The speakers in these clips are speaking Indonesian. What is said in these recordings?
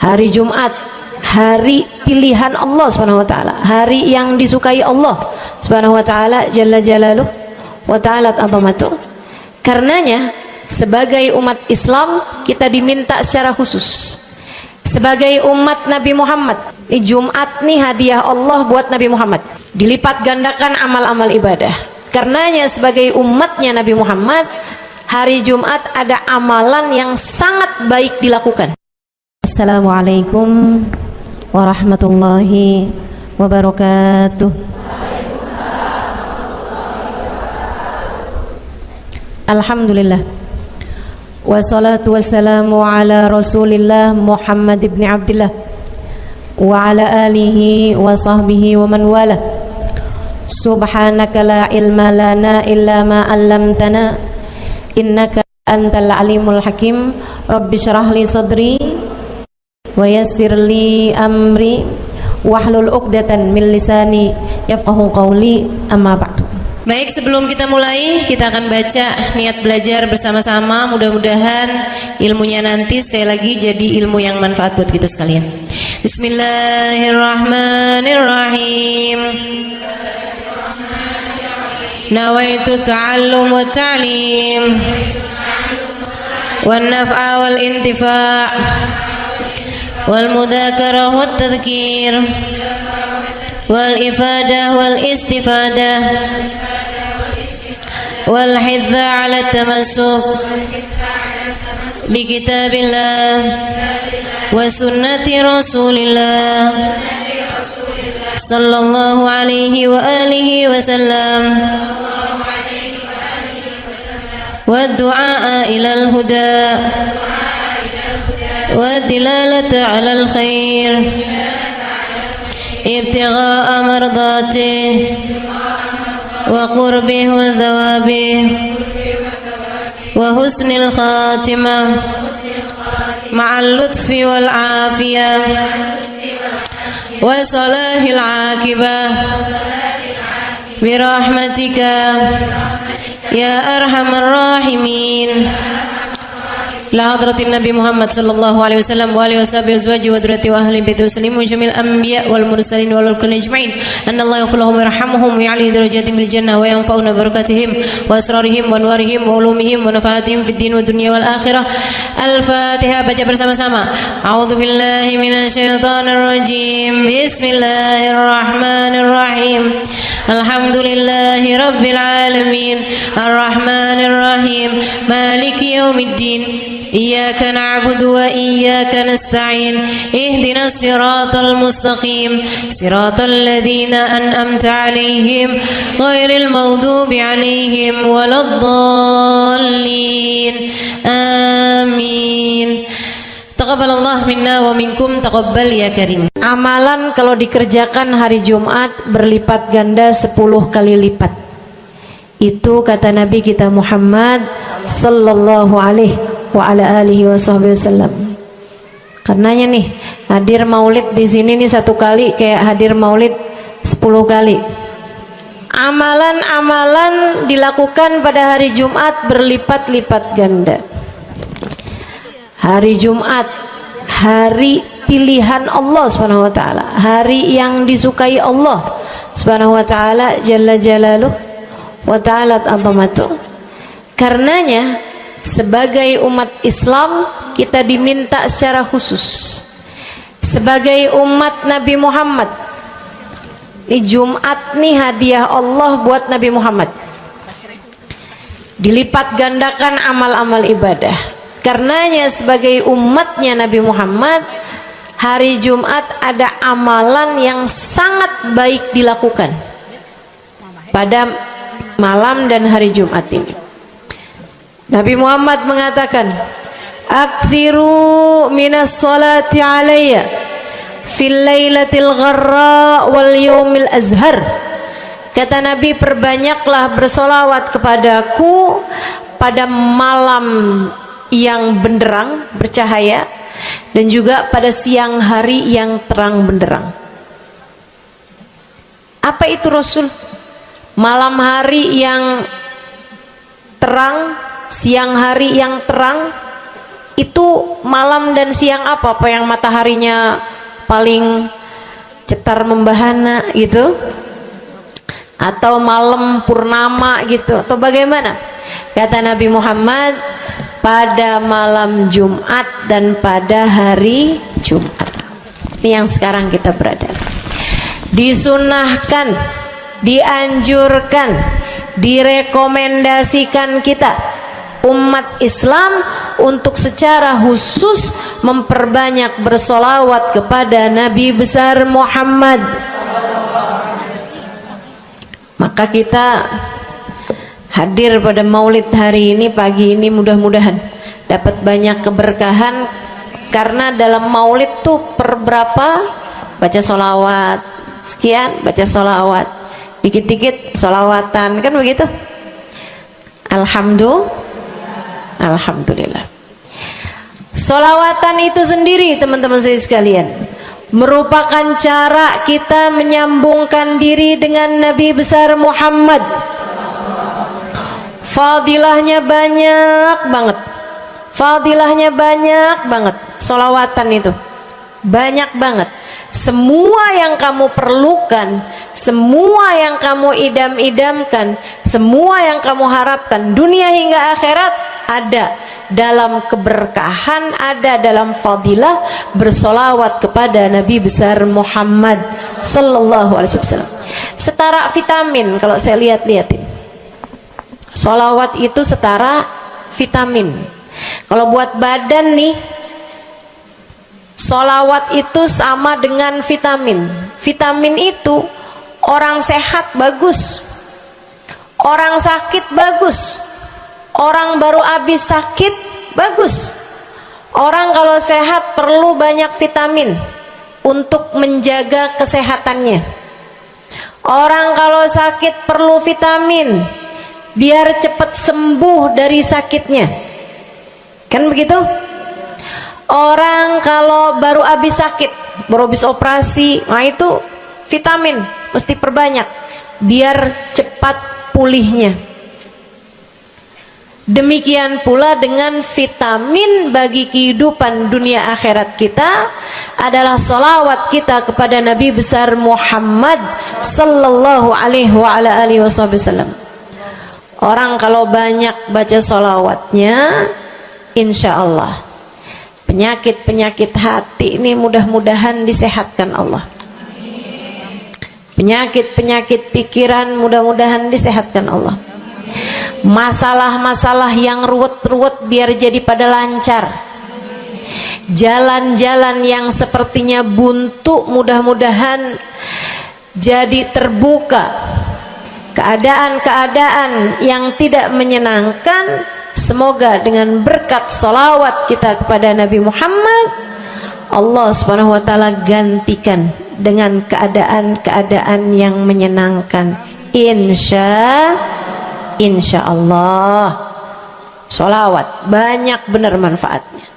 Hari Jumat, hari pilihan Allah Subhanahu wa taala, hari yang disukai Allah Subhanahu wa taala jalla jalaluh wa ta'ala azamatu. Karenanya sebagai umat Islam kita diminta secara khusus sebagai umat Nabi Muhammad, di Jumat nih hadiah Allah buat Nabi Muhammad, dilipat gandakan amal-amal ibadah. Karenanya sebagai umatnya Nabi Muhammad, hari Jumat ada amalan yang sangat baik dilakukan. Assalamualaikum warahmatullahi wabarakatuh. Alhamdulillah, wassalatu wassalamu ala rasulillah Muhammad ibn Abdillah wa ala alihi wa sahbihi wa man wala. Subhanaka la ilma lana illa ma 'allamtana innaka antal alimul hakim. Rabbi shrah li sadri wa yassir li amri wahlul 'uqdatan min lisani yafqahu qawli, amma ba'du. Baik, sebelum kita mulai, kita akan baca niat belajar bersama-sama. Mudah-mudahan ilmunya nanti sekali lagi jadi ilmu yang manfaat buat kita sekalian. Bismillahirrahmanirrahim. Nawaitu ta'allum wa ta'lim wan naf'a wal intifa' wal mudzakarah wat tadhkir wal ifadah wal istifadah wal hidza 'ala tamassuk bi kitabillah wa sunnati rasulillah sallallahu alaihi wa alihi wasallam wa du'a ilal huda wa dilalata 'alal khair ibtigha'a mardatih wa qurbih wa thawabih wa husnil khatimah ma'al lutfi wal afiyah wa salahil aqibah birahmatika ya arhamar rahimin. La hadratin Nabi Muhammad sallallahu alaihi wasallam wa alihi washabihi azwaji wa dzurriyyati wa ahli baiti muslimin jamil anbiya wal mursalin wal kulli ajma'in. Anna Allah yaghfiruhum wa yarhamuhum wa ya'li darajatihim fil jannah wa yanfa'una barakatihim wa asrarihim wa anwarihim wa ulumihim wa nafaatihim fid din wa dunya wal akhirah. Al-Fatihah, baca bersama-sama. A'udzu billahi minasyaitonir rajim. Bismillahirrahmanirrahim. Alhamdulillahi rabbil alamin arrahmanir rahim maliki yaumiddin iyyaka na'budu wa iyyaka nasta'in ihdinas siratal mustaqim siratal ladzina an'amta 'alaihim ghairil maghdubi 'alaihim waladdallin. Amin. Taqabbalallah minna wa minkum, taqabbal ya karim. Amalan kalau dikerjakan hari Jumat berlipat ganda 10 kali lipat. Itu kata Nabi kita Muhammad sallallahu alaihi wa ala alihi wasallam. Karenanya nih, hadir maulid di sini nih 1 kali kayak hadir maulid 10 kali. Amalan-amalan dilakukan pada hari Jumat berlipat-lipat ganda. Hari Jumat, hari pilihan Allah Subhanahu wa taala, hari yang disukai Allah Subhanahu wa taala jalla jalaluh wa ta'ala azamatu. Karenanya sebagai umat Islam kita diminta secara khusus sebagai umat Nabi Muhammad, di Jumat nih hadiah Allah buat Nabi Muhammad, dilipat gandakan amal-amal ibadah. Karenanya sebagai umatnya Nabi Muhammad, hari Jumat ada amalan yang sangat baik dilakukan pada malam dan hari Jumat ini. Nabi Muhammad mengatakan, "Aktsiru minas salati alayya fil lailatil gharra wal yaumil azhar." Kata Nabi, perbanyaklah bersolawat kepadaku pada malam yang benderang, bercahaya, dan juga pada siang hari yang terang benderang. Apa itu Rasul? Malam hari yang terang, siang hari yang terang, Itu malam dan siang apa yang mataharinya paling cetar membahana gitu, atau malam purnama gitu, atau bagaimana? Kata Nabi Muhammad, pada malam Jumat dan pada hari Jumat. Ini yang sekarang kita berada. Disunahkan, dianjurkan, direkomendasikan kita umat Islam untuk secara khusus memperbanyak bersolawat kepada Nabi besar Muhammad. Maka kita hadir pada maulid hari ini, pagi ini, mudah-mudahan dapat banyak keberkahan, karena dalam maulid tuh per berapa baca solawat sekian, baca solawat dikit-dikit, solawatan, kan begitu. Alhamdulillah. Solawatan itu sendiri, teman-teman saya sekalian, merupakan cara kita menyambungkan diri dengan Nabi besar Muhammad. Fadilahnya banyak banget, fadilahnya banyak banget. Solawatan itu banyak banget. Semua yang kamu perlukan, semua yang kamu idam-idamkan, semua yang kamu harapkan, dunia hingga akhirat, ada dalam keberkahan, ada dalam fadilah bersolawat kepada Nabi besar Muhammad sallallahu alaihi wasallam. Setara vitamin kalau saya lihat-lihatin. Solawat itu setara vitamin. Kalau buat badan nih, solawat itu sama dengan vitamin. Vitamin itu orang sehat bagus, orang sakit bagus, orang baru habis sakit bagus. Orang kalau sehat perlu banyak vitamin untuk menjaga kesehatannya. Orang kalau sakit perlu vitamin biar cepat sembuh dari sakitnya, kan begitu? Orang kalau baru habis sakit, baru habis operasi, nah itu vitamin mesti perbanyak biar cepat pulihnya. Demikian pula dengan vitamin bagi kehidupan dunia akhirat kita adalah salawat kita kepada Nabi besar Muhammad sallallahu alaihi wasallam. Orang kalau banyak baca salawatnya, insya Allah penyakit-penyakit hati ini mudah-mudahan disehatkan Allah. Penyakit-penyakit pikiran mudah-mudahan disehatkan Allah. Masalah-masalah yang ruwet-ruwet biar jadi pada lancar. Jalan-jalan yang sepertinya buntu mudah-mudahan jadi terbuka. Keadaan-keadaan yang tidak menyenangkan, semoga dengan berkat salawat kita kepada Nabi Muhammad, Allah subhanahu wa ta'ala gantikan dengan keadaan-keadaan yang menyenangkan. Insya Allah. Salawat banyak benar manfaatnya.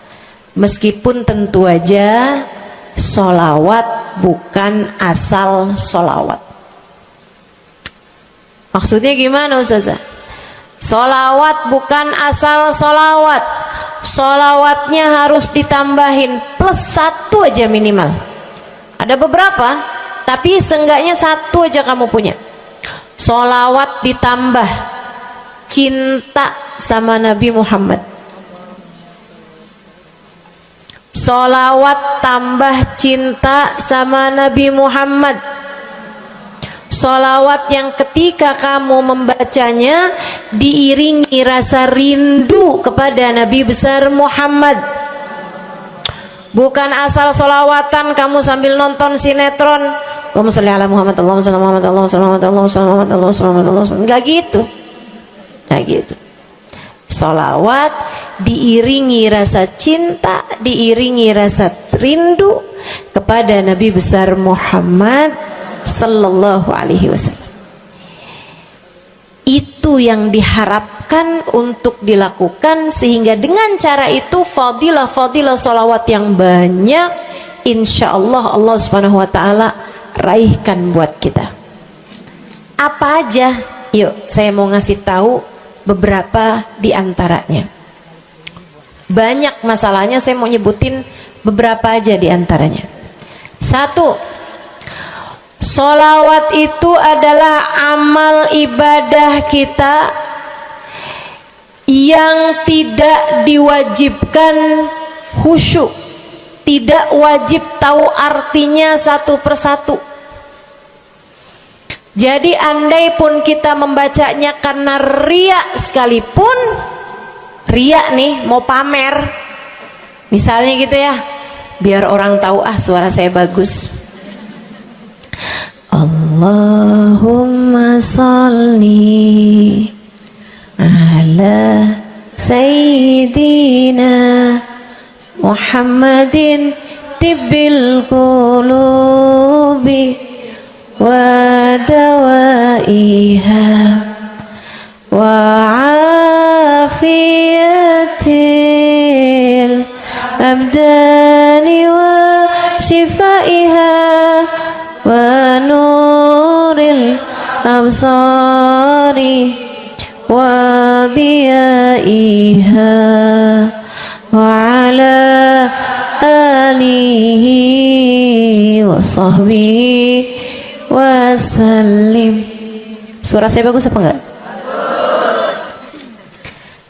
Meskipun tentu aja salawat bukan asal salawat. Maksudnya gimana Ustazah? Solawat bukan asal solawat. Solawatnya harus ditambahin plus 1 aja minimal. Ada beberapa, tapi seenggaknya 1 aja kamu punya. Solawat ditambah cinta sama Nabi Muhammad. Solawat tambah cinta sama Nabi Muhammad. Solawat yang ketika kamu membacanya diiringi rasa rindu kepada Nabi besar Muhammad. Bukan asal solawatan kamu sambil nonton sinetron, Allahumma sholli ala Muhammad, Allahumma sholli ala Muhammad, Allahumma sholli ala Muhammad, Allahumma sholli ala Muhammad, Allahumma sholli ala Muhammad. Enggak gitu. Enggak gitu. Solawat diiringi rasa cinta, diiringi rasa rindu kepada Nabi besar Muhammad sallallahu alaihi wasallam. Itu yang diharapkan untuk dilakukan, sehingga dengan cara itu fadilah-fadilah salawat yang banyak insyaallah Allah subhanahu wa ta'ala raihkan buat kita. Apa aja? Yuk saya mau ngasih tahu beberapa di antaranya. banyak masalahnya. Saya mau nyebutin beberapa aja di antaranya. Satu, sholawat itu adalah amal ibadah kita yang tidak diwajibkan khusyuk, tidak wajib tahu artinya satu persatu. Jadi andai pun kita membacanya karena riya sekalipun, riya nih mau pamer, misalnya gitu ya, biar orang tahu suara saya bagus. Allahumma sholli ala sayyidina Muhammadin tibbil qulubi wa dawaiha wa afiyatil abdani wa shifaiha wa nuril absari wa diyaiha wa ala alihi wa sahbihi wasallim. Suara saya bagus apa enggak? Bagus.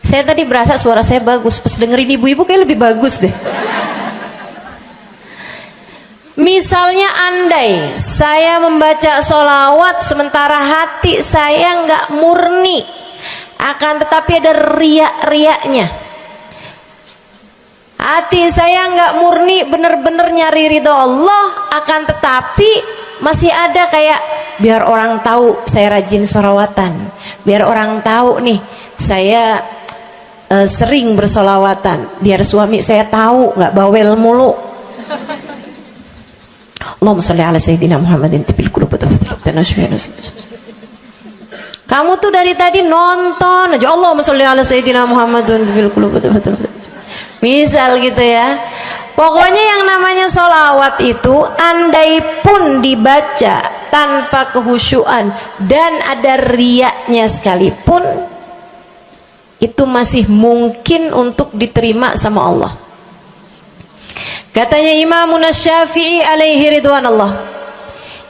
Saya tadi berasa suara saya bagus, pas dengerin ibu-ibu kayak lebih bagus deh. Misalnya andai saya membaca sholawat sementara hati saya nggak murni, akan tetapi ada riak-riaknya. Hati saya nggak murni bener-bener nyari ridho Allah, akan tetapi masih ada kayak biar orang tahu saya rajin sholawatan, biar orang tahu nih saya sering bersolawatan, biar suami saya tahu nggak bawel mulu. Allahumma sholli ala sayyidina Muhammadin tibil qulubi. Kamu tuh dari tadi nonton aja Allahumma sholli ala sayyidina Muhammadin tibil qulubi. Misal gitu ya. Pokoknya yang namanya sholawat itu andai pun dibaca tanpa kehusyuan dan ada riaknya sekalipun, itu masih mungkin untuk diterima sama Allah. Katanya Imam Syafi'i alaihi ridwanallah,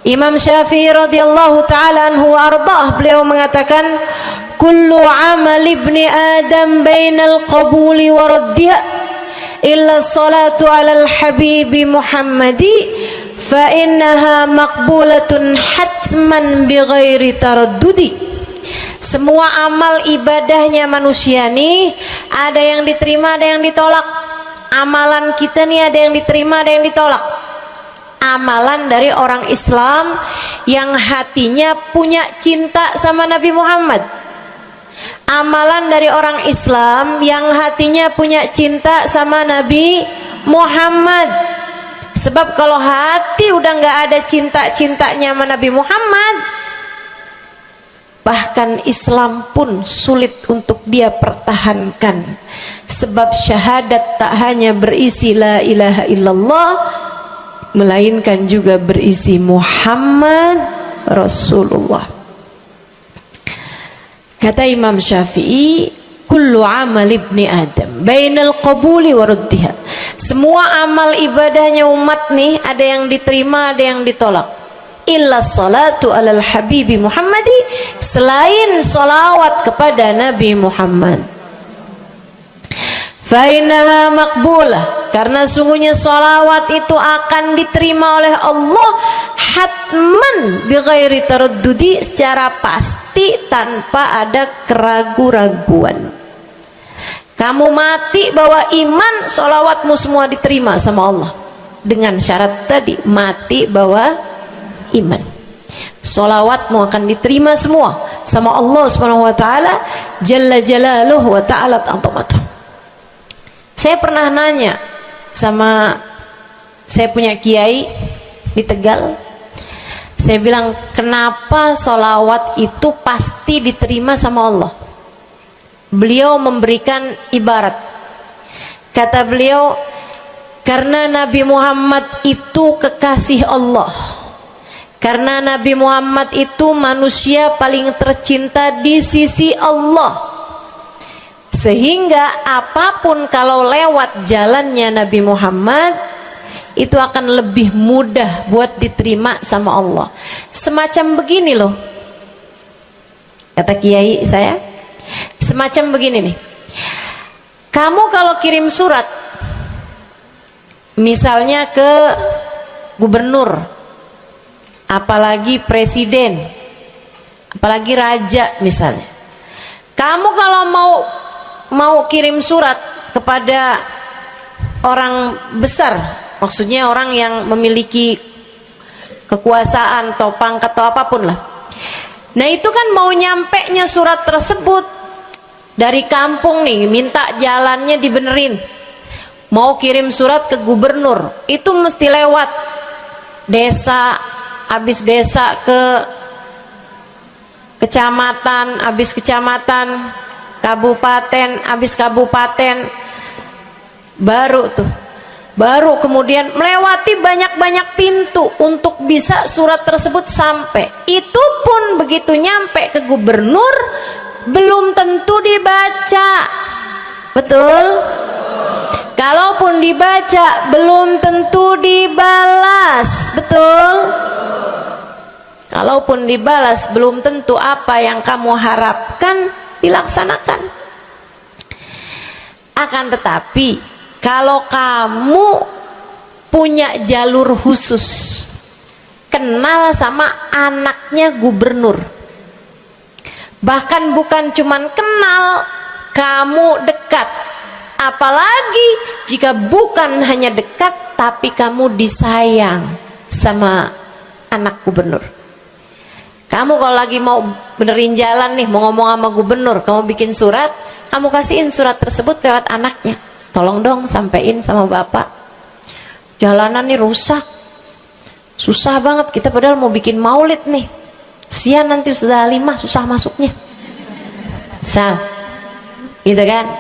Imam Syafi'i radhiyallahu ta'ala anhu wa ardhah, beliau mengatakan kullu amal ibni adam bainal qabuli wa raddiha illa salatu alal habibi Muhammadi fa innaha maqbulatun hatman bighairi taraddudi. Semua amal ibadahnya manusia nih ada yang diterima, ada yang ditolak. Amalan kita nih ada yang diterima, ada yang ditolak. Amalan dari orang Islam yang hatinya punya cinta sama Nabi Muhammad, amalan dari orang Islam yang hatinya punya cinta sama Nabi Muhammad. Sebab kalau hati udah nggak ada cinta-cintanya sama Nabi Muhammad, bahkan Islam pun sulit untuk dia pertahankan. Sebab syahadat tak hanya berisi la ilaha illallah, melainkan juga berisi Muhammad Rasulullah. Kata Imam Syafi'i, kullu amal ibni adam bainal qabuli wa raddiha. Semua amal ibadahnya umat nih ada yang diterima, ada yang ditolak. Illa salatu alal habibi Muhammadi, selain salawat kepada Nabi Muhammad. Fa innaha maqbulah, karena sungguhnya salawat itu akan diterima oleh Allah hatman bighairi taraddudi, secara pasti tanpa ada keraguan-raguan. Kamu mati bawa iman, sholawatmu semua diterima sama Allah. Dengan syarat tadi, mati bawa iman, sholawatmu akan diterima semua sama Allah Subhanahu wa ta'ala Jalla Jalaluhu wa ta'ala azamatuh. Saya pernah nanya sama saya punya kiai di Tegal. Saya bilang, kenapa sholawat itu pasti diterima sama Allah? Beliau memberikan ibarat. Kata beliau, karena Nabi Muhammad itu kekasih Allah. Karena Nabi Muhammad itu manusia paling tercinta di sisi Allah. Sehingga apapun kalau lewat jalannya Nabi Muhammad itu akan lebih mudah buat diterima sama Allah. Semacam begini loh, kata kiai saya, semacam begini nih. Kamu kalau kirim surat misalnya ke gubernur, apalagi presiden, apalagi raja misalnya, kamu kalau mau kirim surat kepada orang besar, maksudnya orang yang memiliki kekuasaan atau pangkat atau apapun lah, nah itu kan mau nyampe nya surat tersebut dari kampung nih, minta jalannya dibenerin, mau kirim surat ke gubernur, itu mesti lewat desa, habis desa ke kecamatan, habis kecamatan, kabupaten, habis kabupaten, baru kemudian melewati banyak-banyak pintu untuk bisa surat tersebut sampai. Itu pun begitu nyampe ke gubernur belum tentu dibaca, betul? Kalaupun dibaca belum tentu dibalas, betul? Kalaupun dibalas belum tentu apa yang kamu harapkan dilaksanakan. Akan tetapi kalau kamu punya jalur khusus, kenal sama anaknya gubernur, bahkan bukan cuman kenal, kamu dekat, apalagi jika bukan hanya dekat tapi kamu disayang sama anak gubernur. Kamu kalau lagi mau benerin jalan nih, mau ngomong sama gubernur, kamu bikin surat, kamu kasihin surat tersebut lewat anaknya, tolong dong sampein sama bapak, jalanan nih rusak, susah banget, kita padahal mau bikin maulid nih, sian nanti sudah 5 susah masuknya, misal gitu kan.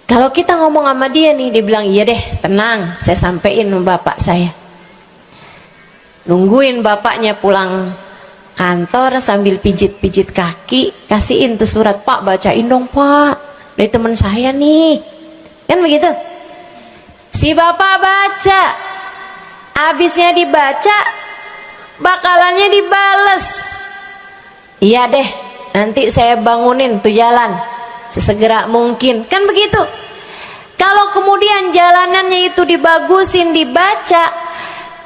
Kalau kita ngomong sama dia nih, dia bilang iya deh, tenang, saya sampein sama bapak saya. Nungguin bapaknya pulang kantor sambil pijit-pijit kaki, kasihin tuh surat, Pak bacain dong Pak, dari teman saya nih, kan begitu. Si bapak baca, abisnya dibaca, bakalannya dibales, iya deh, nanti saya bangunin tuh jalan sesegera mungkin, kan begitu. Kalau kemudian jalanannya itu dibagusin, dibaca,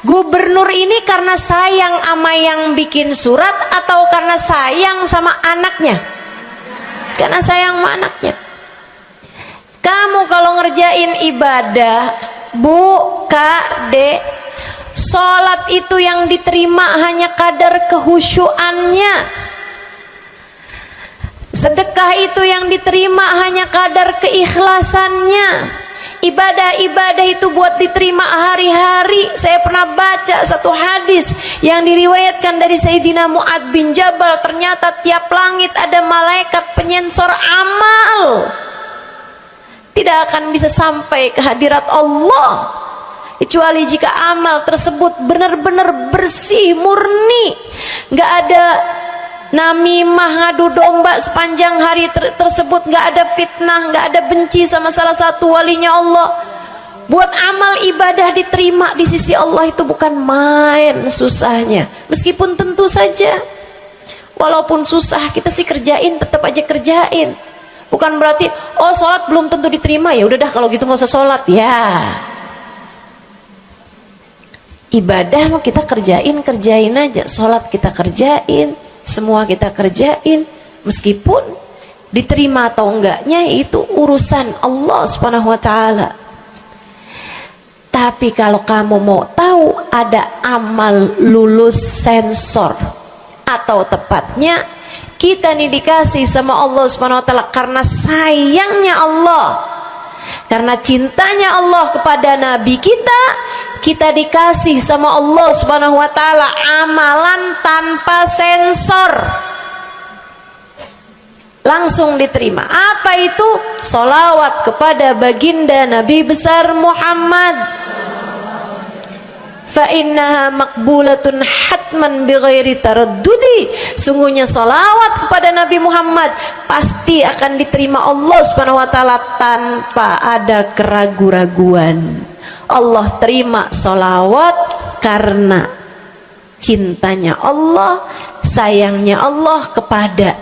gubernur ini karena sayang sama yang bikin surat atau karena sayang sama anaknya? Karena sayang sama anaknya. Kamu kalau ngerjain ibadah, Bu, Kak, Dek, sholat itu yang diterima hanya kadar kehusyuannya. Sedekah itu yang diterima hanya kadar keikhlasannya. Ibadah-ibadah itu buat diterima hari-hari. Saya pernah baca satu hadis yang diriwayatkan dari Sayyidina Mu'ad bin Jabal, ternyata tiap langit ada malaikat penyensor amal, tidak akan bisa sampai ke hadirat Allah kecuali jika amal tersebut benar-benar bersih, murni, nggak ada namimah, ngadu domba sepanjang hari tersebut, nggak ada fitnah, nggak ada benci sama salah satu walinya Allah. Buat amal ibadah diterima di sisi Allah itu bukan main susahnya. Meskipun tentu saja walaupun susah kita sih kerjain, tetap aja kerjain. Bukan berarti oh sholat belum tentu diterima, ya udah dah kalau gitu nggak usah sholat ya. Ibadah mau kita kerjain aja, sholat kita kerjain, semua kita kerjain, meskipun diterima atau enggaknya itu urusan Allah Subhanahu wa taala. Tapi kalau kamu mau tahu, ada amal lulus sensor, atau tepatnya kita nih dikasih sama Allah Subhanahu wa taala karena sayangnya Allah, karena cintanya Allah kepada nabi kita, kita dikasih sama Allah Subhanahu wa taala amalan tanpa sensor, langsung diterima. Apa itu? Sholawat kepada baginda Nabi besar Muhammad. fa innaha maqbulatun hatman bighairi taraddudi. Sungguhnya salawat kepada Nabi Muhammad pasti akan diterima Allah Subhanahu wa taala tanpa ada keraguan-raguan. Allah terima salawat karena cintanya Allah, sayangnya Allah kepada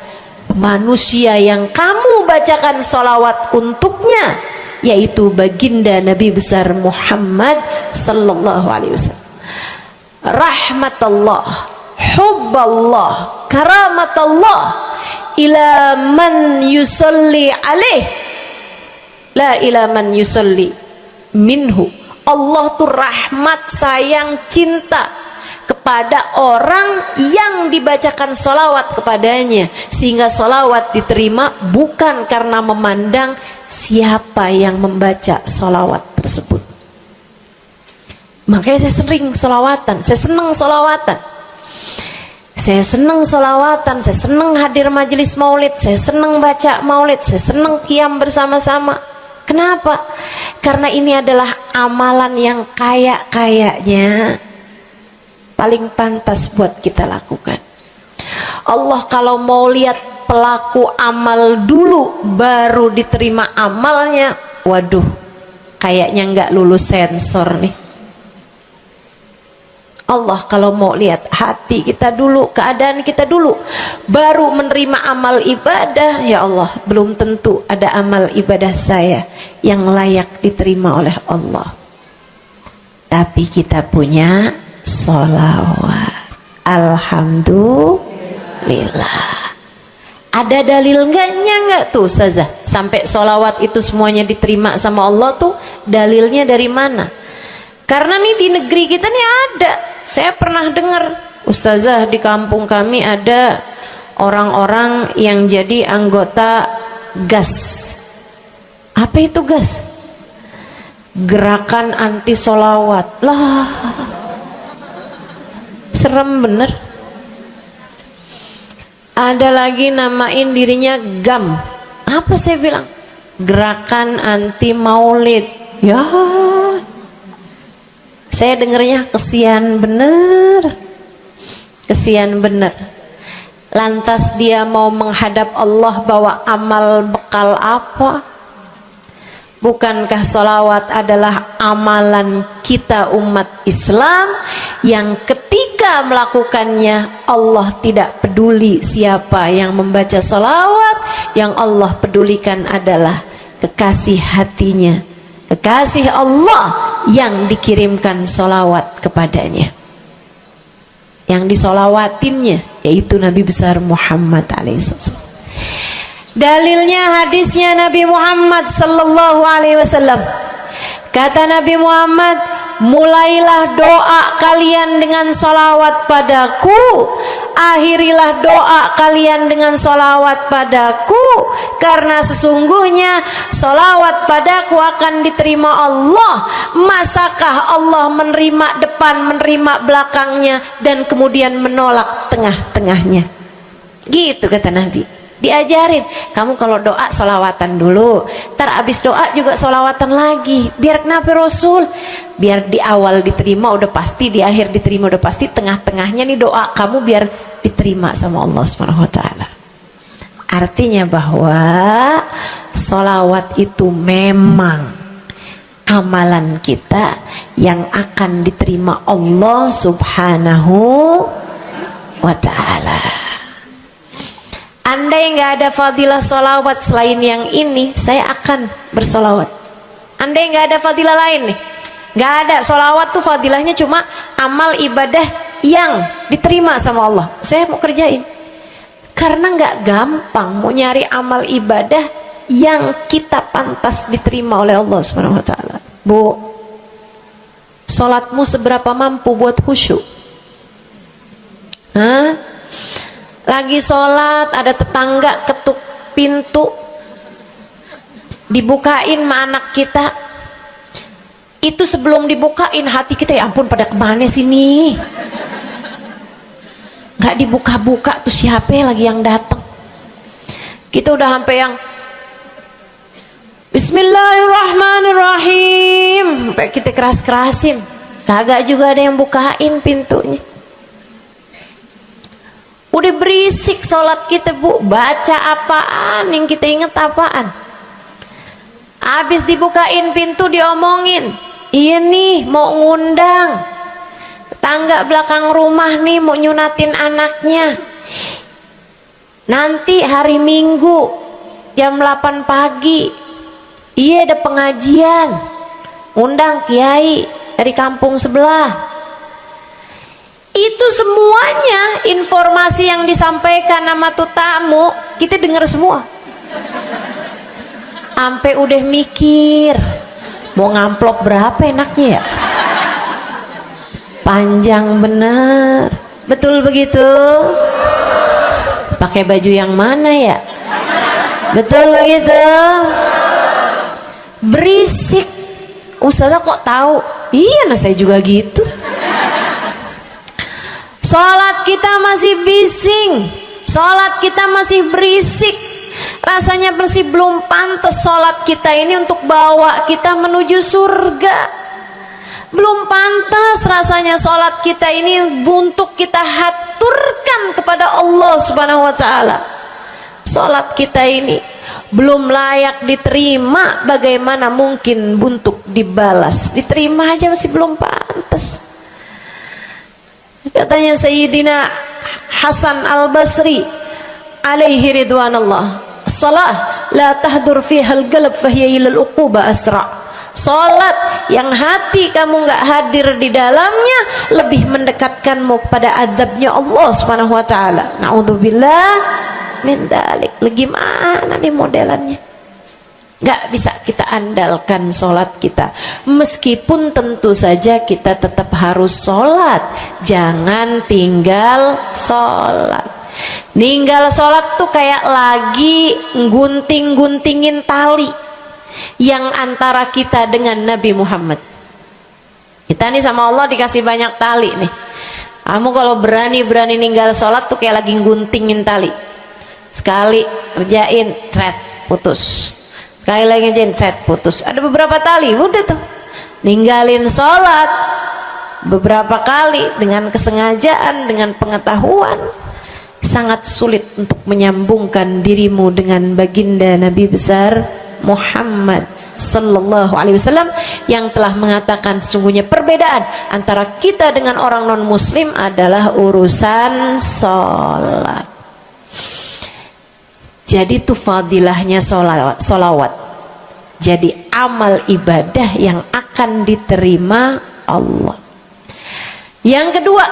manusia yang kamu bacakan salawat untuknya, yaitu baginda Nabi besar Muhammad sallallahu alaihi wasallam. Rahmatullah, hubballah, karamatullah ila man yusalli alaih, la ila man yusalli minhu. Allah tuh rahmat, sayang, cinta kepada orang yang dibacakan salawat kepadanya, sehingga salawat diterima bukan karena memandang siapa yang membaca salawat tersebut. Makanya saya sering salawatan, saya senang salawatan, saya senang salawatan, saya senang hadir majelis maulid, saya senang baca maulid, saya senang qiyam bersama-sama. Kenapa? Karena ini adalah amalan yang kayaknya paling pantas buat kita lakukan. Allah kalau mau lihat pelaku amal dulu baru diterima amalnya, waduh, kayaknya nggak lulus sensor nih. Allah kalau mau lihat hati kita dulu, keadaan kita dulu, baru menerima amal ibadah, ya Allah, belum tentu ada amal ibadah saya yang layak diterima oleh Allah. Tapi kita punya sholawat, alhamdulillah. Ada dalil nggak tuh Ustazah sampai sholawat itu semuanya diterima sama Allah tuh? Dalilnya dari mana? Karena nih di negeri kita nih ada, saya pernah dengar Ustazah, di kampung kami ada orang-orang yang jadi anggota GAS. Apa itu GAS? Gerakan anti sholawat. Lah, serem bener. Ada lagi namain dirinya GAM. Apa saya bilang? Gerakan anti maulid. Ya, saya dengernya kesian bener, kesian bener. Lantas dia mau menghadap Allah bawa amal bekal apa? Bukankah sholawat adalah amalan kita umat Islam yang ketika melakukannya Allah tidak peduli siapa yang membaca sholawat, yang Allah pedulikan adalah kekasih hatinya, kekasih Allah yang dikirimkan sholawat kepadanya, yang disolawatinnya yaitu Nabi besar Muhammad alaihissalam. Dalilnya hadisnya Nabi Muhammad sallallahu alaihi wasallam. Kata Nabi Muhammad, mulailah doa kalian dengan salawat padaku, akhirilah doa kalian dengan salawat padaku, karena sesungguhnya salawat padaku akan diterima Allah. Masakah Allah menerima depan, menerima belakangnya, dan kemudian menolak tengah-tengahnya? Gitu kata Nabi. Diajarin, kamu kalau doa solawatan dulu, ntar abis doa juga solawatan lagi. Biar kenapa Rasul? Biar di awal diterima udah pasti, di akhir diterima udah pasti, tengah-tengahnya nih doa kamu biar diterima sama Allah Subhanahu wa taala. Artinya bahwa solawat itu memang amalan kita yang akan diterima Allah Subhanahu wa taala. Andai nggak ada fadilah solawat selain yang ini, saya akan bersolawat. Andai nggak ada fadilah lain nih, nggak ada solawat tuh fadilahnya cuma amal ibadah yang diterima sama Allah, saya mau kerjain. Karena nggak gampang mau nyari amal ibadah yang kita pantas diterima oleh Allah Subhanahu wa taala. Bu, sholatmu seberapa mampu buat khusyuk? Hah? Lagi sholat ada tetangga ketuk pintu, dibukain sama anak kita. Itu sebelum dibukain hati kita, ya ampun pada kemana sini? Gak dibuka-buka tuh siapa lagi yang datang? Kita udah sampai yang Bismillahirrahmanirrahim, sampai kita keras-kerasin. kagak juga ada yang bukain pintunya. Udah berisik sholat kita Bu, baca apaan, yang kita inget apaan. Habis dibukain pintu diomongin, iya nih mau ngundang tangga belakang rumah nih, mau nyunatin anaknya nanti hari Minggu jam 8 pagi, iya ada pengajian, undang kiai dari kampung sebelah. Itu semuanya informasi yang disampaikan sama tuh tamu kita dengar semua. Sampai udah mikir mau ngamplop berapa enaknya ya, panjang bener, betul begitu? Pakai baju yang mana ya, betul begitu? Berisik. Ustazah kok tahu? Iya, nah saya juga gitu. Sholat kita masih bising, sholat kita masih berisik, rasanya masih belum pantas sholat kita ini untuk bawa kita menuju surga. Belum pantas rasanya sholat kita ini untuk kita haturkan kepada Allah Subhanahu wa Ta'ala. Sholat kita ini belum layak diterima, bagaimana mungkin untuk dibalas? Diterima aja masih belum pantas. Katanya Sayyidina Hasan Al-Basri alaihi ridwanallah, salah la tahdur fiha al-qalb fahiya ila al-uquba asra. Salat yang hati kamu nggak hadir di dalamnya lebih mendekatkanmu kepada azabnya Allah Subhanahu wa Ta'ala. Naudzubillah min dzalik. Gimana nih modelannya? Gak bisa kita andalkan sholat kita, meskipun tentu saja kita tetap harus sholat. Jangan tinggal sholat. Ninggal sholat tuh kayak lagi gunting-guntingin tali yang antara kita dengan Nabi Muhammad. Kita nih sama Allah dikasih banyak tali nih. Kamu kalau berani-berani ninggal sholat tuh kayak lagi guntingin tali. Sekali kerjain, cret, putus. Sekali lagi jencet, putus. Ada beberapa tali, udah tuh ninggalin sholat beberapa kali dengan kesengajaan, dengan pengetahuan, sangat sulit untuk menyambungkan dirimu dengan baginda Nabi besar Muhammad Sallallahu Alaihi Wasallam yang telah mengatakan sesungguhnya perbedaan antara kita dengan orang non muslim adalah urusan sholat. Jadi itu fadilahnya solawat. Jadi amal ibadah yang akan diterima Allah. Yang kedua,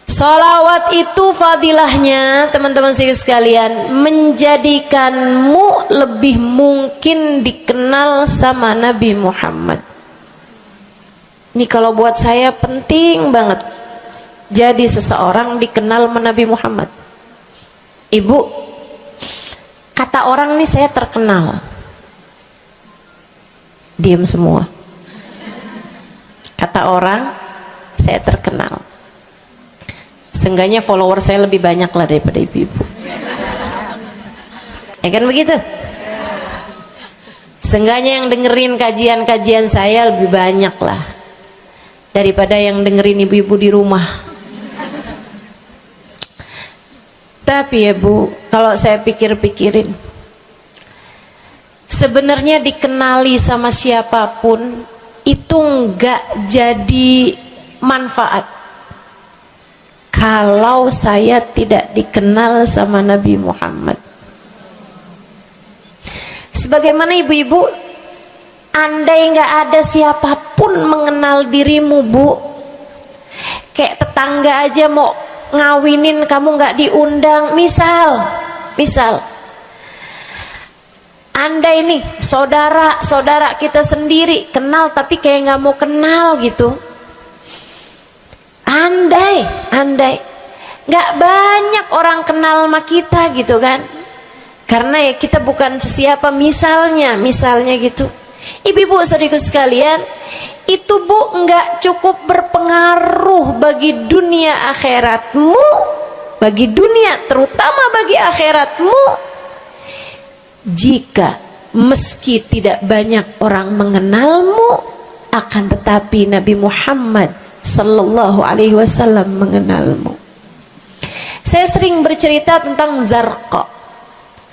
solawat itu fadilahnya teman-teman sekalian menjadikanmu lebih mungkin dikenal sama Nabi Muhammad. Ini kalau buat saya penting banget. Jadi seseorang dikenal sama Nabi Muhammad. Ibu, kata orang nih saya terkenal. Diam semua. Kata orang saya terkenal. Seenggaknya follower saya lebih banyak lah daripada ibu-ibu. Ya kan begitu? Seenggaknya yang dengerin kajian-kajian saya lebih banyak lah daripada yang dengerin ibu-ibu di rumah. Tapi ya Bu, kalau saya pikir-pikirin, sebenarnya dikenali sama siapapun itu enggak jadi manfaat kalau saya tidak dikenal sama Nabi Muhammad. Sebagaimana ibu-ibu, andai enggak ada siapapun mengenal dirimu Bu, kayak tetangga aja mau ngawinin kamu nggak diundang, misal andai nih saudara kita sendiri kenal tapi kayak nggak mau kenal gitu, andai nggak banyak orang kenal sama kita gitu kan, karena ya kita bukan sesiapa, misalnya gitu. Ibu-ibu saudaraku sekalian, itu Bu nggak cukup berpengaruh bagi dunia akhiratmu, bagi dunia terutama bagi akhiratmu, jika meski tidak banyak orang mengenalmu akan tetapi Nabi Muhammad sallallahu alaihi wasallam mengenalmu. Saya sering bercerita tentang Zarqa,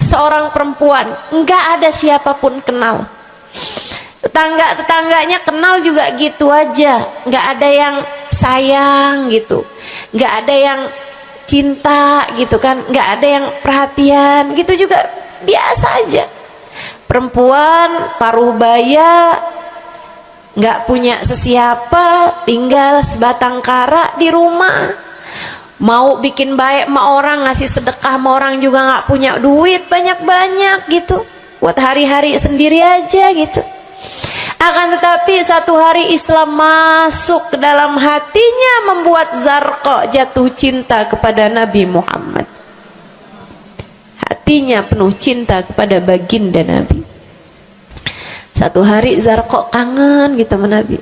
seorang perempuan, enggak ada siapapun kenal. Tetangga-tetangganya kenal juga gitu aja, enggak ada yang sayang gitu, enggak ada yang cinta gitu kan, enggak ada yang perhatian gitu, juga biasa aja. Perempuan paruh baya, nggak punya sesiapa, tinggal sebatang kara di rumah. Mau bikin baik sama orang, ngasih sedekah sama orang juga nggak punya duit banyak-banyak gitu, buat hari-hari sendiri aja gitu. Akan tetapi satu hari Islam masuk ke dalam hatinya, membuat Zarqa jatuh cinta kepada Nabi Muhammad. Hatinya penuh cinta kepada baginda Nabi. Satu hari Zarqa kangen gitu sama Nabi.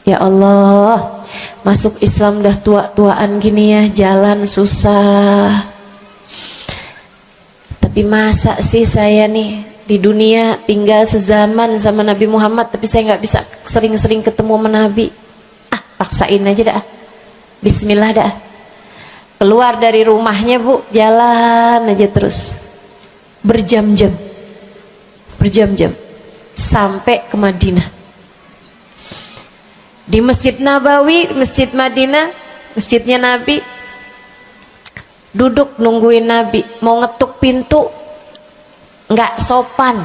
Ya Allah, masuk Islam dah tua-tuaan gini ya, jalan susah. Tapi masa sih saya nih di dunia tinggal sezaman sama Nabi Muhammad, tapi saya nggak bisa sering-sering ketemu sama Nabi. Paksain aja dah. Bismillah dah. Keluar dari rumahnya bu, jalan aja terus berjam-jam sampai ke Madinah. Di Masjid Nabawi, Masjid Madinah, masjidnya Nabi, duduk nungguin Nabi. Mau ngetuk pintu nggak sopan,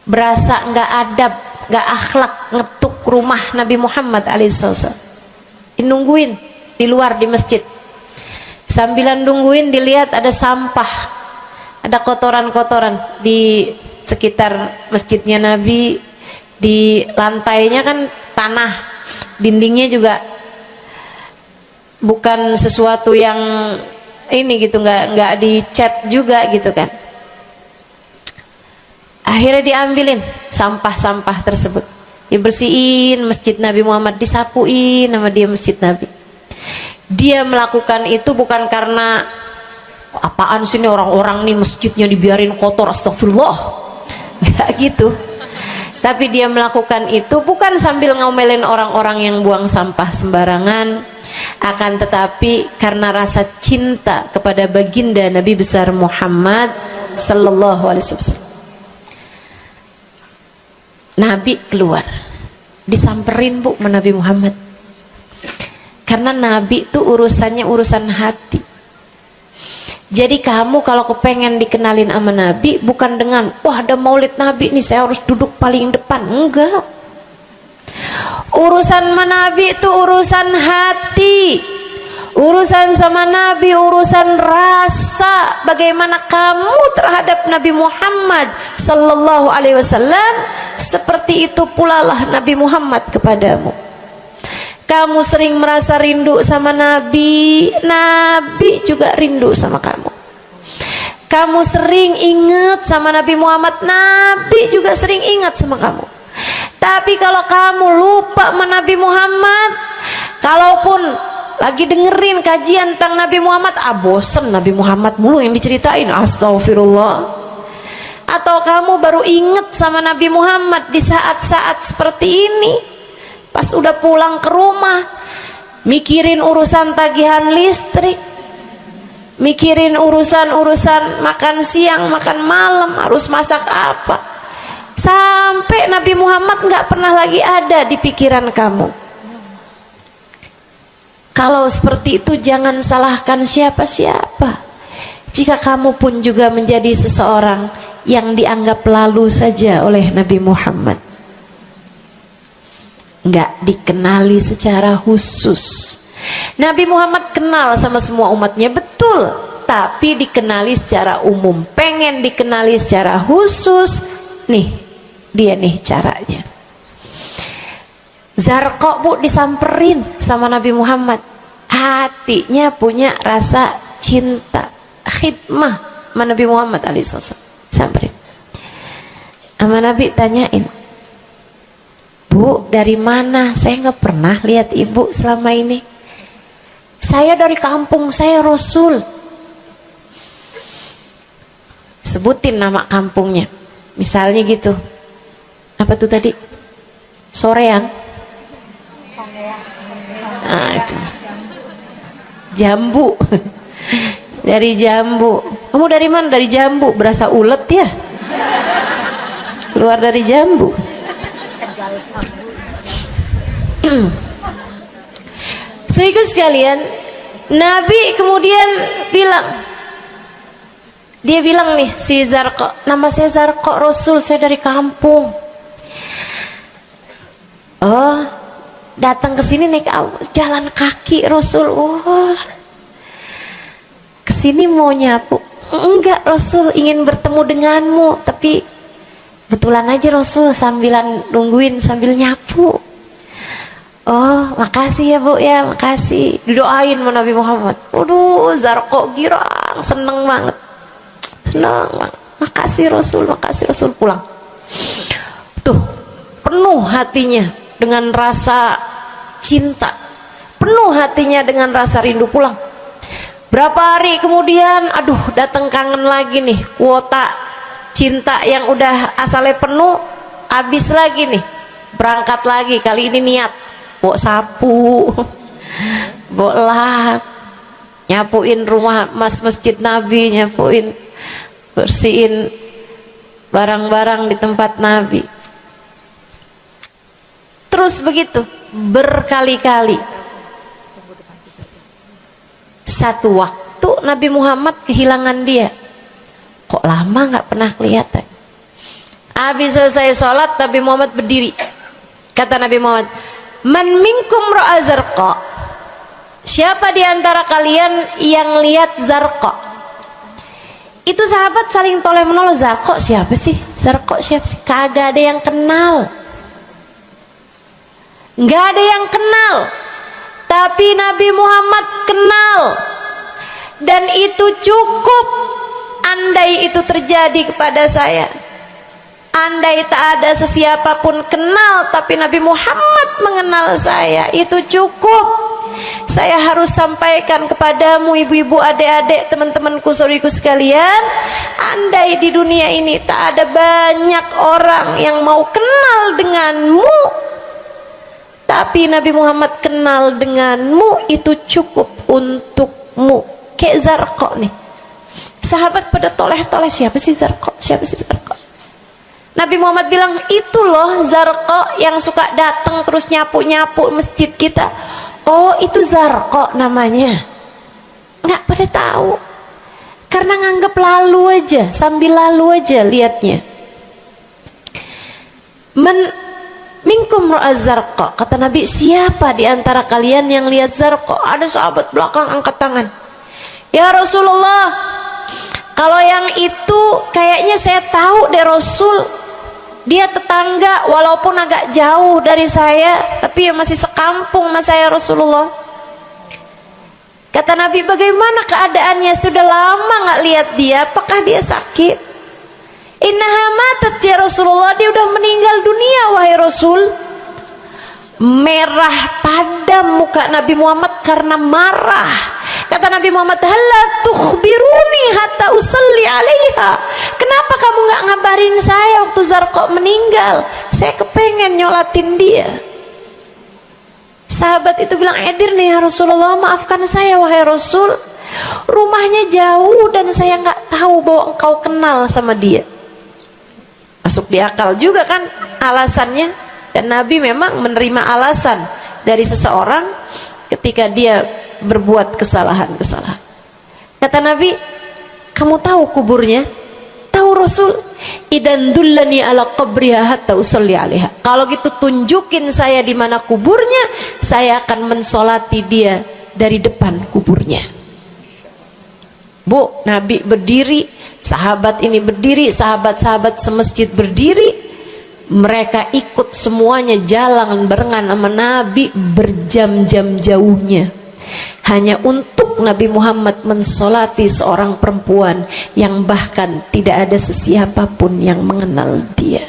berasa nggak adab, nggak akhlak ngetuk rumah Nabi Muhammad alaihissalam. Nungguin di luar di masjid. Sambilan nungguin dilihat ada sampah, ada kotoran-kotoran di sekitar masjidnya Nabi. Di lantainya kan tanah, dindingnya juga bukan sesuatu yang ini gitu, nggak dicat juga gitu kan. Akhirnya diambilin sampah-sampah tersebut, dibersihin masjid Nabi Muhammad, disapuin sama dia masjid Nabi. Dia melakukan itu bukan karena apaan sih ini orang-orang nih masjidnya dibiarin kotor, astagfirullah, nggak gitu. Tapi dia melakukan itu bukan sambil ngomelin orang-orang yang buang sampah sembarangan, akan tetapi karena rasa cinta kepada baginda Nabi besar Muhammad sallallahu alaihi wasallam. Nabi keluar, disamperin bu sama Nabi Muhammad. Karena Nabi itu urusannya urusan hati. Jadi kamu kalau kepengen dikenalin sama Nabi, bukan dengan wah ada maulid Nabi nih saya harus duduk paling depan, enggak. Urusan sama Nabi itu urusan hati. Urusan sama Nabi urusan rasa, bagaimana kamu terhadap Nabi Muhammad sallallahu alaihi wasallam, seperti itu pula lah Nabi Muhammad kepadamu. Kamu sering merasa rindu sama Nabi, Nabi juga rindu sama kamu. Kamu sering ingat sama Nabi Muhammad, Nabi juga sering ingat sama kamu. Tapi kalau kamu lupa sama Nabi Muhammad, kalaupun lagi dengerin kajian tentang Nabi Muhammad, bosen Nabi Muhammad mulu yang diceritain, astagfirullah. Atau kamu baru ingat sama Nabi Muhammad di saat-saat seperti ini, pas udah pulang ke rumah, mikirin urusan tagihan listrik, mikirin urusan makan siang, makan malam, harus masak apa, sampai Nabi Muhammad nggak pernah lagi ada di pikiran kamu. Kalau seperti itu jangan salahkan siapa-siapa. Jika kamu pun juga menjadi seseorang yang dianggap lalu saja oleh Nabi Muhammad, nggak dikenali secara khusus. Nabi Muhammad kenal sama semua umatnya, betul, tapi dikenali secara umum. Pengen dikenali secara khusus, nih dia nih caranya. Zarqa bu disamperin sama Nabi Muhammad, hatinya punya rasa cinta, khidmah sama Nabi Muhammad alaihissalam. Samperin sama Nabi, tanyain, Bu, dari mana? Saya nggak pernah lihat ibu selama ini. Saya dari kampung, saya Rasul. Sebutin nama kampungnya. Misalnya gitu. Apa tuh tadi? Soreang. Nah, itu. Jambu. Dari jambu. Kamu dari mana? Dari jambu. Berasa ulet ya? Keluar dari jambu. Sehingga sekalian, Nabi kemudian bilang, dia bilang nih si Zarqa, nama saya Zarqa Rasul, saya dari kampung. Oh, datang ke sini naik jalan kaki Rasul. Wah, kesini mau nyapu? Enggak Rasul, ingin bertemu denganmu, tapi betulan aja Rasul sambilan nungguin sambil nyapu. Oh, makasih ya Bu ya, makasih. Didoain sama Nabi Muhammad. Waduh, Zarqa girang, seneng banget. Seneng banget. Makasih Rasul pulang. Tuh, penuh hatinya dengan rasa cinta. Penuh hatinya dengan rasa rindu pulang. Berapa hari kemudian, aduh, datang kangen lagi nih. Kuota cinta yang udah asalnya penuh, habis lagi nih. Berangkat lagi, kali ini niat bawa sapu, bawa lap, nyapuin rumah masjid Nabi, nyapuin, bersihin barang-barang di tempat Nabi. Terus begitu berkali-kali. Satu waktu Nabi Muhammad kehilangan dia. Kok lama nggak pernah kelihatan. Habis selesai sholat, Nabi Muhammad berdiri. Kata Nabi Muhammad, man minkum ra'a Zarqa, siapa di antara kalian yang lihat Zarqa? Itu sahabat saling toleh menolong. Zarqa siapa sih? Zarqa siapa sih? Kagak ada yang kenal, nggak ada yang kenal. Tapi Nabi Muhammad kenal, dan itu cukup. Andai itu terjadi kepada saya, andai tak ada sesiapa pun kenal, tapi Nabi Muhammad mengenal saya, itu cukup. Saya harus sampaikan kepadamu ibu-ibu, adik-adik, teman-temanku, saudariku sekalian, andai di dunia ini tak ada banyak orang yang mau kenal denganmu, tapi Nabi Muhammad kenal denganmu, itu cukup untukmu. Kayak Zarqa nih, sahabat pada toleh-toleh, siapa sih Zarqa? Siapa sih Zarqa? Nabi Muhammad bilang, itu loh Zarqa yang suka datang terus nyapu-nyapu masjid kita. Oh, itu Zarqa namanya. Nggak pada tahu, karena nganggep lalu aja, sambil lalu aja liatnya. Minkum ra'a Zarqa, kata Nabi, siapa di antara kalian yang lihat Zarqa? Ada sahabat belakang angkat tangan. Ya Rasulullah, kalau yang itu kayaknya saya tahu deh Rasul. Dia tetangga, walaupun agak jauh dari saya, tapi ya masih sekampung sama saya Rasulullah. Kata Nabi, bagaimana keadaannya? Sudah lama nggak lihat dia, apakah dia sakit? Innaha matat ya Rasulullah, dia udah meninggal dunia wahai Rasul. Merah padam muka Nabi Muhammad karena marah. Kata Nabi Muhammad, halla tukhbiruni hatta usalli alaiha. Kenapa kamu nggak ngabarin saya waktu Zarqa meninggal? Saya kepengen nyolatin dia. Sahabat itu bilang, edir nih ya Rasulullah, maafkan saya wahai Rasul, rumahnya jauh dan saya nggak tahu bahwa engkau kenal sama dia. Masuk di akal juga kan alasannya. Dan Nabi memang menerima alasan dari seseorang ketika dia berbuat kesalahan-kesalahan. Kata Nabi, kamu tahu kuburnya? Tahu Rasul? Idan dullani ala qabriha hatta usalli alaiha. Kalau gitu tunjukin saya di mana kuburnya, saya akan mensolati dia dari depan kuburnya. Bu, Nabi berdiri, sahabat ini berdiri, sahabat-sahabat semasjid berdiri. Mereka ikut semuanya jalan barengan sama Nabi berjam-jam jauhnya, hanya untuk Nabi Muhammad mensolati seorang perempuan yang bahkan tidak ada sesiapa pun yang mengenal dia.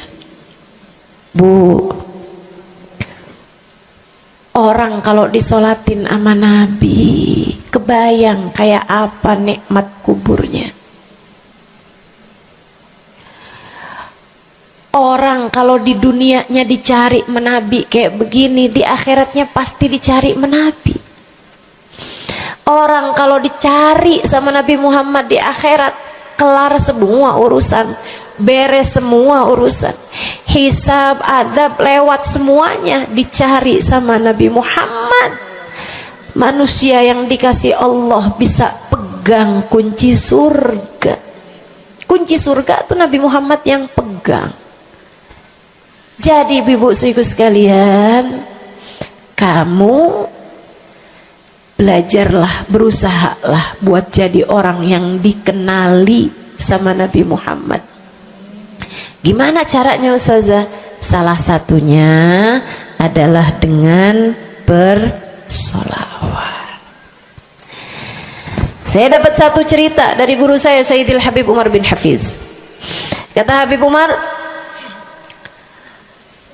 Bu, orang kalau disolatin sama Nabi, kebayang kayak apa nikmat kuburnya. Orang Orang kalau di dunianya dicari menabi kayak begini, di akhiratnya pasti dicari menabi. Orang kalau dicari sama Nabi Muhammad di akhirat, kelar semua urusan, beres semua urusan, hisab, adab lewat semuanya, dicari sama Nabi Muhammad. Manusia yang dikasih Allah bisa pegang kunci surga. Kunci surga itu Nabi Muhammad yang pegang. Jadi ibu-ibu sekalian, kamu belajarlah, berusahalah buat jadi orang yang dikenali sama Nabi Muhammad. Gimana caranya Ustazah? Salah satunya adalah dengan bersolawat. Saya dapat satu cerita dari guru saya, Sayyidil Habib Umar bin Hafiz. Kata Habib Umar,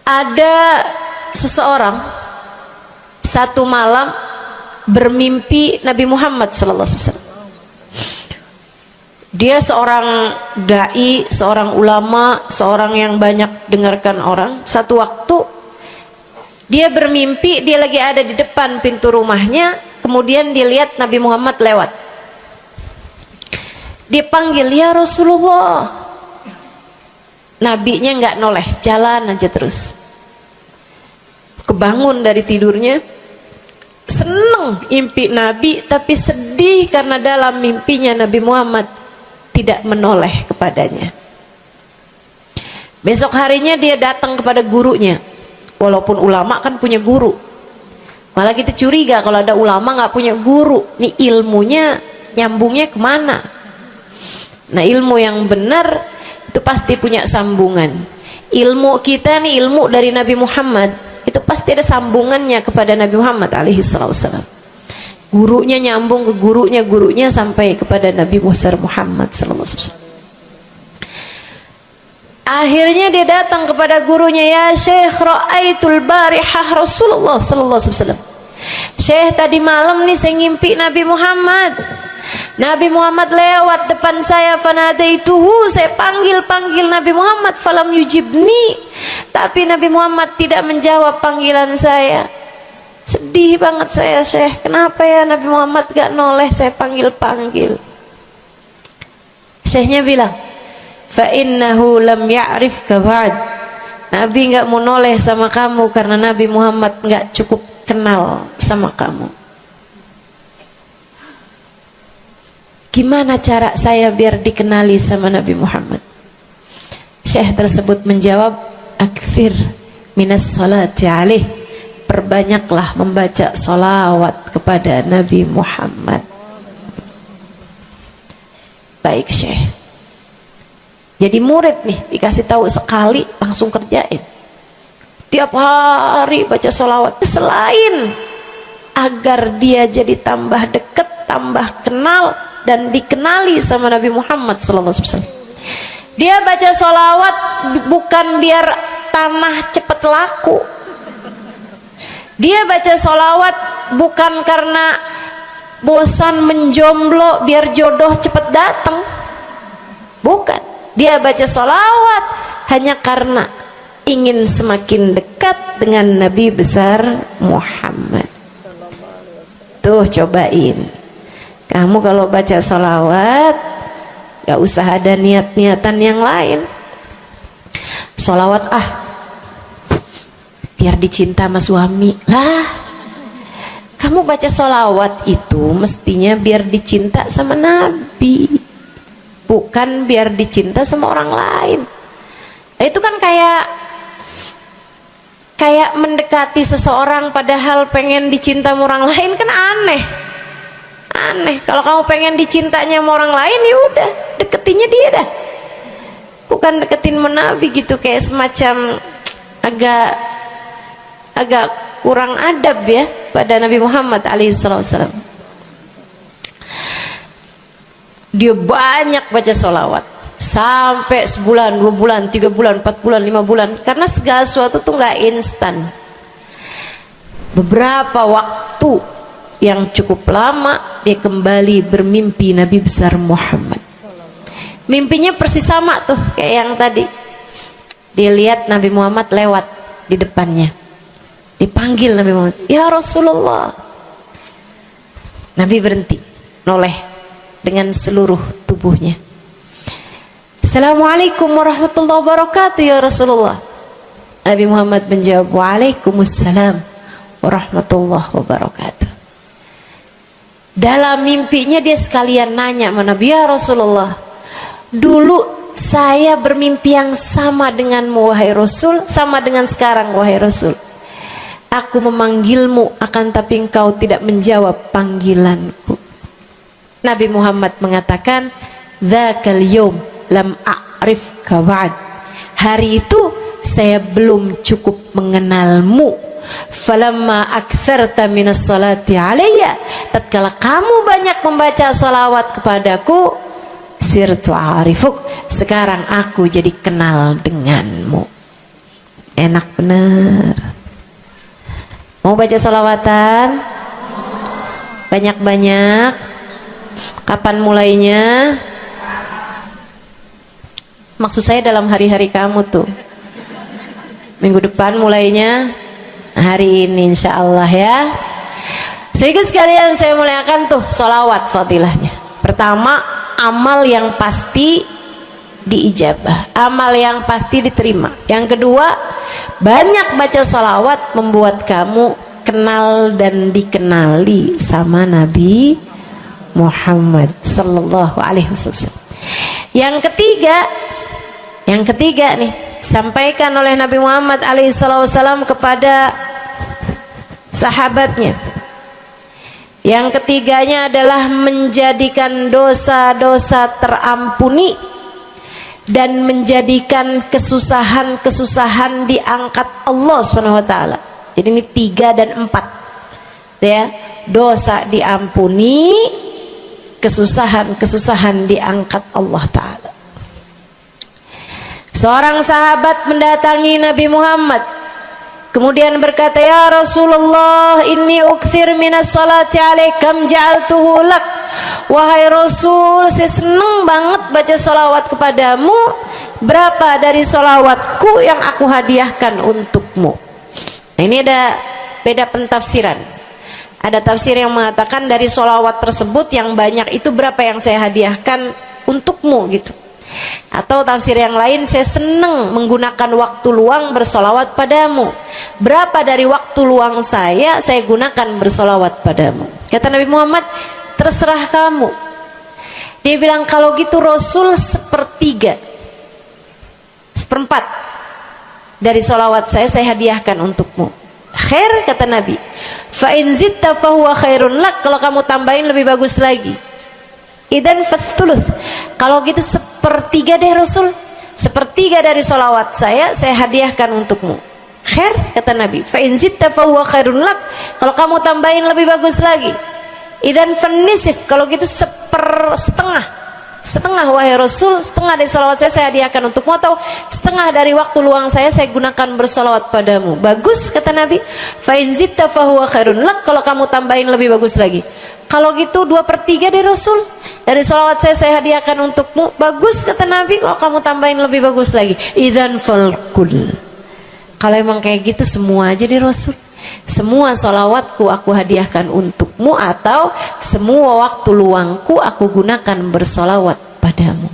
ada seseorang satu malam bermimpi Nabi Muhammad sallallahu alaihi wasallam. Dia seorang dai, seorang ulama, seorang yang banyak dengarkan orang. Satu waktu dia bermimpi, dia lagi ada di depan pintu rumahnya, kemudian dia lihat Nabi Muhammad lewat. Dia panggil, ya Rasulullah. Nabinya nggak noleh, jalan aja terus. Kebangun dari tidurnya, seneng impi Nabi, tapi sedih karena dalam mimpinya Nabi Muhammad tidak menoleh kepadanya. Besok harinya dia datang kepada gurunya. Walaupun ulama kan punya guru, malah kita curiga kalau ada ulama nggak punya guru. Nih ilmunya nyambungnya kemana? Nah, ilmu yang benar itu pasti punya sambungan. Ilmu kita nih, ilmu dari Nabi Muhammad, itu pasti ada sambungannya kepada Nabi Muhammad alaihi wasallam. Gurunya nyambung ke gurunya sampai kepada Nabi Muhammad sallallahu alaihi wasallam. Akhirnya dia datang kepada gurunya, ya Syekh, ra'aitul barihah Rasulullah sallallahu alaihi wasallam. Syekh, tadi malam nih saya ngimpi Nabi Muhammad. Nabi Muhammad lewat depan saya, fanadaituhu, saya panggil Nabi Muhammad, falam yujibni, tapi Nabi Muhammad tidak menjawab panggilan saya. Sedih banget saya, Syekh, kenapa ya Nabi Muhammad gak noleh saya panggil. Syekhnya bilang, fa innahu lam ya'rifka ba'd. Nabi gak mau noleh sama kamu karena Nabi Muhammad gak cukup kenal sama kamu. Gimana cara saya biar dikenali sama Nabi Muhammad? Syekh tersebut menjawab, akfir minas salati alaih, perbanyaklah membaca salawat kepada Nabi Muhammad. Baik Syekh. Jadi murid nih, dikasih tahu sekali langsung kerjain. Tiap hari baca salawat. Selain agar dia jadi tambah dekat, tambah kenal, dan dikenali sama Nabi Muhammad SAW. Dia baca sholawat bukan biar tanah cepat laku. Dia baca sholawat bukan karena bosan menjomblo biar jodoh cepat datang. Bukan. Dia baca sholawat hanya karena ingin semakin dekat dengan Nabi besar Muhammad. Tuh cobain. Kamu kalau baca sholawat gak usah ada niat-niatan yang lain. Sholawat biar dicinta sama suami lah. Kamu baca sholawat itu mestinya biar dicinta sama Nabi, bukan biar dicinta sama orang lain. Itu kan kayak mendekati seseorang padahal pengen dicinta sama orang lain, kan aneh. Kalau kamu pengen dicintanya sama orang lain, ya udah deketinnya dia dah, bukan deketin Nabi gitu, kayak semacam agak kurang adab ya pada Nabi Muhammad alaihissalam. Dia banyak baca sholawat sampai sebulan, 2 bulan, 3 bulan, 4 bulan, 5 bulan, karena segala sesuatu tuh nggak instan. Beberapa waktu yang cukup lama dia kembali bermimpi Nabi besar Muhammad. Mimpinya persis sama tuh kayak yang tadi. Dilihat Nabi Muhammad lewat di depannya. Dipanggil Nabi Muhammad, "Ya Rasulullah." Nabi berhenti, noleh dengan seluruh tubuhnya. "Assalamualaikum warahmatullahi wabarakatuh ya Rasulullah." Nabi Muhammad menjawab, "Waalaikumsalam warahmatullahi wabarakatuh." Dalam mimpinya dia sekalian nanya sama Nabi, "Ya Rasulullah, dulu saya bermimpi yang sama denganmu wahai Rasul, sama dengan sekarang wahai Rasul. Aku memanggilmu akan tapi engkau tidak menjawab panggilanku." Nabi Muhammad mengatakan, "Dzakal yaum lam a'rifka ba'd." Hari itu saya belum cukup mengenalmu. Falamma aktsarta minas salati alayya, tatkala kamu banyak membaca salawat kepadaku, sirtu arifuk, sekarang aku jadi kenal denganmu. Enak bener. Mau baca salawatan? Banyak-banyak. Kapan mulainya? Maksud saya dalam hari-hari kamu tuh. Minggu depan mulainya, hari ini insya Allah ya. Sehingga sekalian saya muliakan tuh salawat fadilahnya. Pertama, amal yang pasti diijabah, amal yang pasti diterima. Yang kedua, banyak baca salawat membuat kamu kenal dan dikenali sama Nabi Muhammad sallallahu alaihi wasallam. Yang ketiga nih, sampaikan oleh Nabi Muhammad alaihi wasallam kepada sahabatnya. Yang ketiganya adalah menjadikan dosa-dosa terampuni dan menjadikan kesusahan-kesusahan diangkat Allah Subhanahu wa taala. Jadi ini 3 dan 4. Ya, dosa diampuni, kesusahan-kesusahan diangkat Allah taala. Seorang sahabat mendatangi Nabi Muhammad, kemudian berkata, "Ya Rasulullah, inni ukthir minas salati alaikam ja'altuhu lak." Wahai Rasul, saya senang banget baca salawat kepadamu. Berapa dari salawatku yang aku hadiahkan untukmu? Nah, ini ada beda pentafsiran. Ada tafsir yang mengatakan dari salawat tersebut yang banyak itu berapa yang saya hadiahkan untukmu gitu. Atau tafsir yang lain, saya senang menggunakan waktu luang bersolawat padamu. Berapa dari waktu luang saya gunakan bersolawat padamu? Kata Nabi Muhammad, terserah kamu. Dia bilang, kalau gitu Rasul 1/3, 1/4 dari solawat saya hadiahkan untukmu. Khair, kata Nabi. Fa in zitta fahuwa khairun lak. Kalau kamu tambahin lebih bagus lagi. Idan fathuluth. Kalau gitu 1/3 deh Rasul. 1/3 dari solawat saya hadiahkan untukmu. Khair, kata Nabi. Fa in zitta fahuwa khairun lak. Kalau kamu tambahin lebih bagus lagi. Idan fanisif. Kalau gitu 1/2. Setengah wahai Rasul, setengah dari solawat saya hadiahkan untukmu, atau setengah dari waktu luang saya gunakan bersolawat padamu. Bagus, kata Nabi. Fa in zitta fahuwa khairun lak. Kalau kamu tambahin lebih bagus lagi. Kalau gitu 2/3 deh Rasul, dari solawat saya hadiahkan untukmu. Bagus, kata Nabi. Kalau kamu tambahin lebih bagus lagi. Idzan falkul. Kalau emang kayak gitu semua aja di Rasul. Semua solawatku aku hadiahkan untukmu, atau semua waktu luangku aku gunakan bersolawat padamu.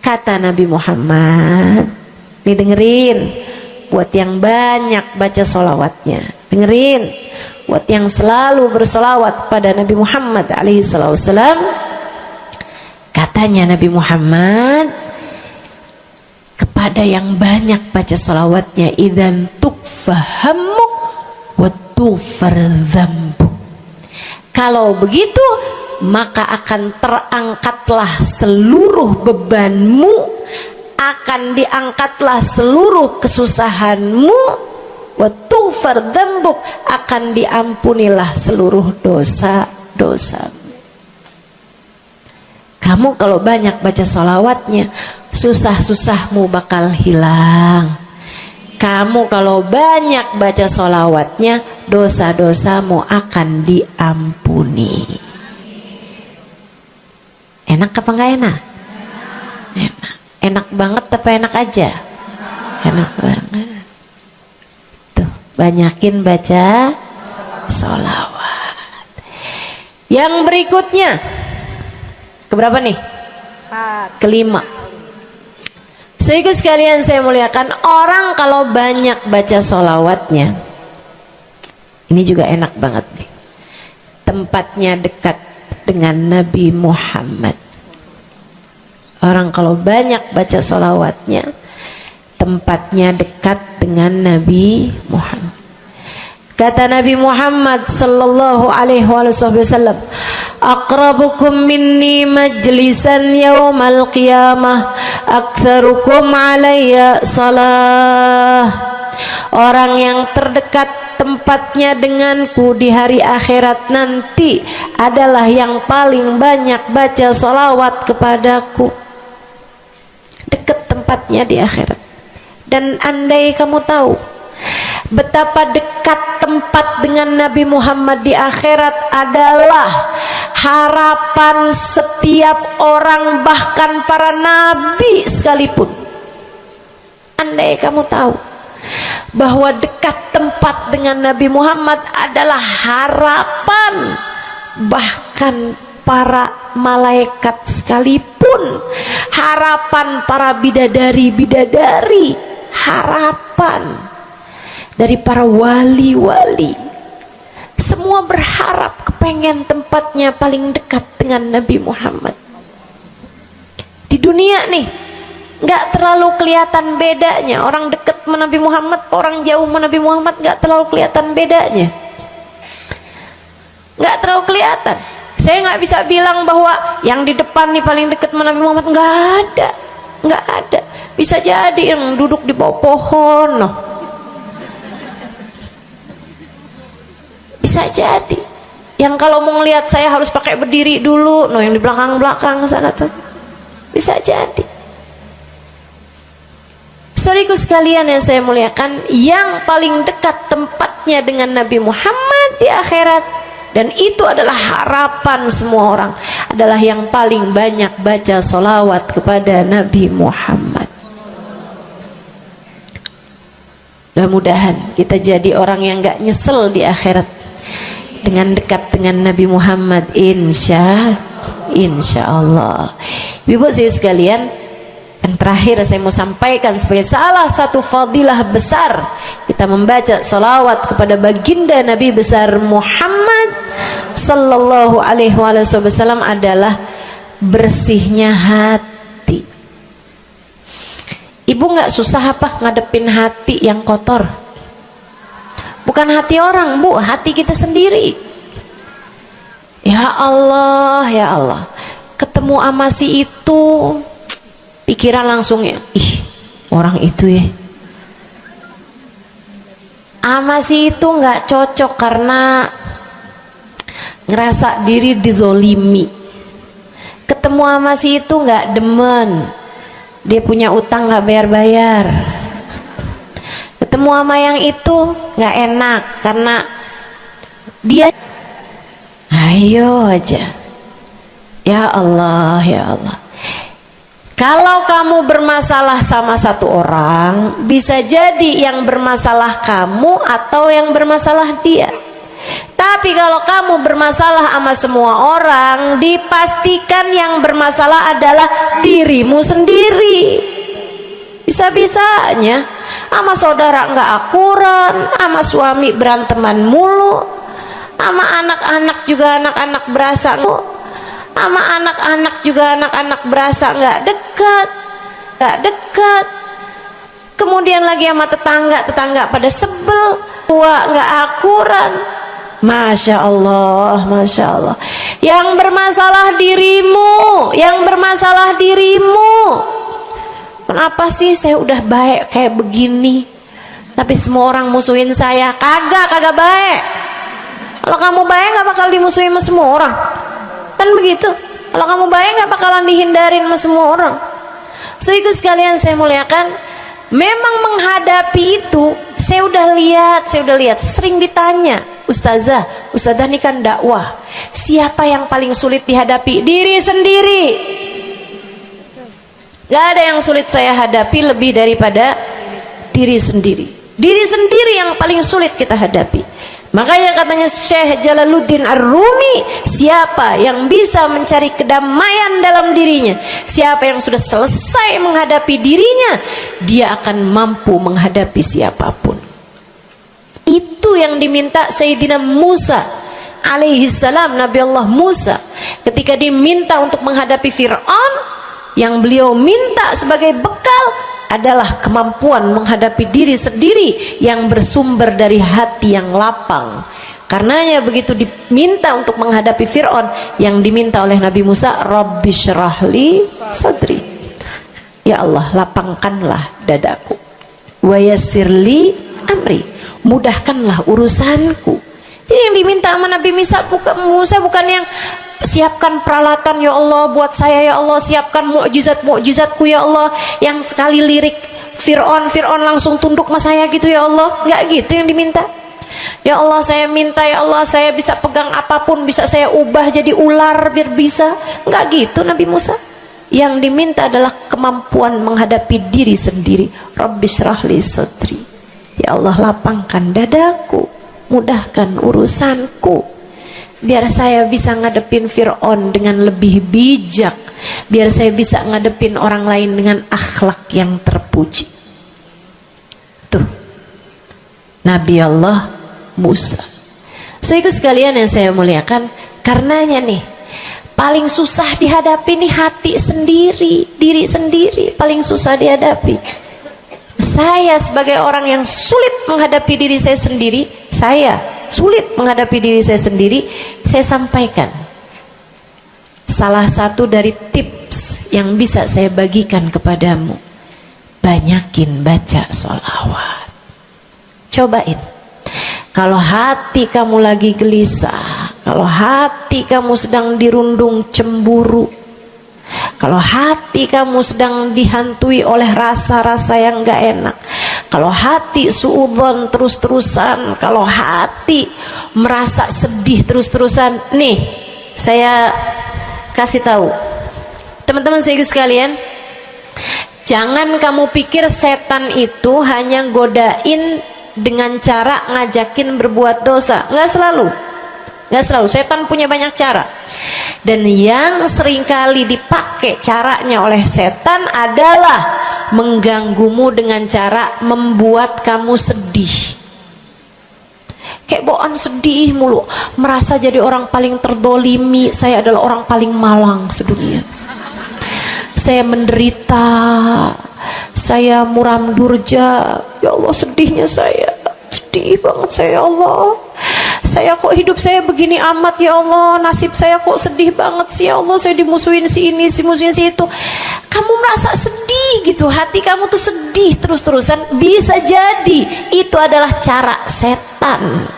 Kata Nabi Muhammad, nih dengerin, buat yang banyak baca solawatnya, dengerin, buat yang selalu bersolawat pada Nabi Muhammad alaihi wasallam. Katanya Nabi Muhammad kepada yang banyak baca solawatnya, idzan tukfahamuk wa tughfar dzambuk. Kalau begitu maka akan terangkatlah seluruh bebanmu, akan diangkatlah seluruh kesusahanmu, wa tughfar dzambuk, akan diampunilah seluruh dosa-dosamu. Kamu kalau banyak baca salawatnya, susah-susahmu bakal hilang. Kamu kalau banyak baca salawatnya, dosa-dosamu akan diampuni. Enak apa enggak enak? Enak. Enak banget apa enak aja? Enak banget. Tuh, banyakin baca sholawat. Yang berikutnya, keberapa nih? 4. Kelima. Saudaraku sekalian saya muliakan, orang kalau banyak baca sholawatnya, ini juga enak banget nih. Tempatnya dekat dengan Nabi Muhammad. Orang kalau banyak baca sholawatnya, tempatnya dekat dengan Nabi Muhammad. Kata Nabi Muhammad sallallahu alaihi wasallam, aqrabukum minni majlisan yaumal qiyamah aktsarukum alayya salah. Orang yang terdekat tempatnya denganku di hari akhirat nanti adalah yang paling banyak baca salawat kepadaku. Dekat tempatnya di akhirat. Dan andai kamu tahu betapa dekat tempat dengan Nabi Muhammad di akhirat adalah harapan setiap orang, bahkan para nabi sekalipun. Andai kamu tahu bahwa dekat tempat dengan Nabi Muhammad adalah harapan bahkan para malaikat sekalipun, harapan para bidadari-bidadari, harapan dari para wali-wali, semua berharap kepengen tempatnya paling dekat dengan Nabi Muhammad. Di dunia nih nggak terlalu kelihatan bedanya orang dekat sama Nabi Muhammad, orang jauh sama Nabi Muhammad, nggak terlalu kelihatan bedanya, nggak terlalu kelihatan. Saya nggak bisa bilang bahwa yang di depan nih paling dekat sama Nabi Muhammad, nggak ada, nggak ada. Bisa jadi yang duduk di bawah pohon, noh. Bisa jadi yang kalau mau ngelihat saya harus pakai berdiri dulu, noh, yang di belakang-belakang sana tuh. Bisa jadi. Saudaraku sekalian yang saya muliakan, yang paling dekat tempatnya dengan Nabi Muhammad di akhirat, dan itu adalah harapan semua orang, adalah yang paling banyak baca sholawat kepada Nabi Muhammad. Mudah-mudahan kita jadi orang yang gak nyesel di akhirat dengan dekat dengan Nabi Muhammad, insya Allah. Ibu saya sekalian, yang terakhir saya mau sampaikan sebagai salah satu fadilah besar kita membaca salawat kepada baginda Nabi besar Muhammad sallallahu alaihi wasallam adalah bersihnya hati. Ibu nggak susah apa ngadepin hati yang kotor? Bukan hati orang, Bu, hati kita sendiri. Ya Allah, ya Allah, ketemu sama si itu, pikiran langsung ya, ih orang itu ya, sama si itu nggak cocok karena ngerasa diri dizolimi. Ketemu sama si itu nggak demen, dia punya utang nggak bayar-bayar. Ketemu sama yang itu nggak enak karena dia, ayo aja. Ya Allah, ya Allah. Kalau kamu bermasalah sama satu orang, bisa jadi yang bermasalah kamu atau yang bermasalah dia. Tapi kalau kamu bermasalah sama semua orang, dipastikan yang bermasalah adalah dirimu sendiri. Bisa-bisanya sama saudara nggak akuran, sama suami beranteman mulu, sama anak-anak juga anak-anak berasa, sama anak-anak juga anak-anak berasa nggak dekat. Kemudian lagi sama tetangga pada sebel, tua nggak akuran. Masya Allah, Masya Allah. Yang bermasalah dirimu. Kenapa sih saya udah baik kayak begini, tapi semua orang musuhin saya? Kagak baik. Kalau kamu baik nggak bakal dimusuhin sama semua orang. Kan begitu. Kalau kamu baik nggak bakalan dihindarin sama semua orang. So itu sekalian saya muliakan, memang menghadapi itu saya udah lihat sering ditanya, Ustazah ini kan dakwah, siapa yang paling sulit dihadapi? Diri sendiri. Gak ada yang sulit saya hadapi lebih daripada diri sendiri. Diri sendiri yang paling sulit kita hadapi. Makanya katanya Syekh Jalaluddin Ar-Rumi, siapa yang bisa mencari kedamaian dalam dirinya, siapa yang sudah selesai menghadapi dirinya, dia akan mampu menghadapi siapapun. Itu yang diminta Sayyidina Musa alaihi salam, Nabi Allah Musa, ketika diminta untuk menghadapi Fir'aun, yang beliau minta sebagai bekal adalah kemampuan menghadapi diri sendiri yang bersumber dari hati yang lapang. Karenanya begitu diminta untuk menghadapi Fir'aun, yang diminta oleh Nabi Musa, Rabbi syrahli sadri, ya Allah lapangkanlah dadaku, wa yassirli amri, mudahkanlah urusanku. Jadi yang diminta sama Nabi Musa bukan yang siapkan peralatan ya Allah buat saya, ya Allah siapkan mukjizat-mukjizatku ya Allah, yang sekali lirik Fir'aun langsung tunduk sama saya gitu ya Allah. Enggak gitu yang diminta. Ya Allah saya minta, ya Allah saya bisa pegang apapun, bisa saya ubah jadi ular biar bisa. Enggak gitu Nabi Musa. Yang diminta adalah kemampuan menghadapi diri sendiri. Rabbi syrahli sadri, ya Allah lapangkan dadaku, mudahkan urusanku, biar saya bisa ngadepin Fir'aun dengan lebih bijak, biar saya bisa ngadepin orang lain dengan akhlak yang terpuji. Tuh Nabi Allah Musa. So itu sekalian yang saya muliakan, karenanya nih paling susah dihadapi nih hati sendiri, diri sendiri paling susah dihadapi. Saya sebagai orang yang sulit menghadapi diri saya sendiri, saya sampaikan salah satu dari tips yang bisa saya bagikan kepadamu: banyakin baca sholawat. Cobain. Kalau hati kamu lagi gelisah, kalau hati kamu sedang dirundung cemburu, kalau hati kamu sedang dihantui oleh rasa-rasa yang gak enak, kalau hati suudzon terus-terusan, kalau hati merasa sedih terus-terusan, nih saya kasih tahu teman-teman saya sekalian, jangan kamu pikir setan itu hanya godain dengan cara ngajakin berbuat dosa. Nggak selalu. Setan punya banyak cara. Dan yang seringkali dipakai caranya oleh setan adalah mengganggumu dengan cara membuat kamu sedih. Kayak bawaan sedih mulu, merasa jadi orang paling terdolimi. Saya adalah orang paling malang sedunia. Saya menderita, saya muram durja, ya Allah sedihnya saya, sedih banget saya, ya Allah saya kok hidup saya begini amat, ya Allah nasib saya kok sedih banget sih, ya Allah saya dimusuhin si ini, si musuhin si itu. Kamu merasa sedih gitu, hati kamu tuh sedih terus-terusan, bisa jadi itu adalah cara setan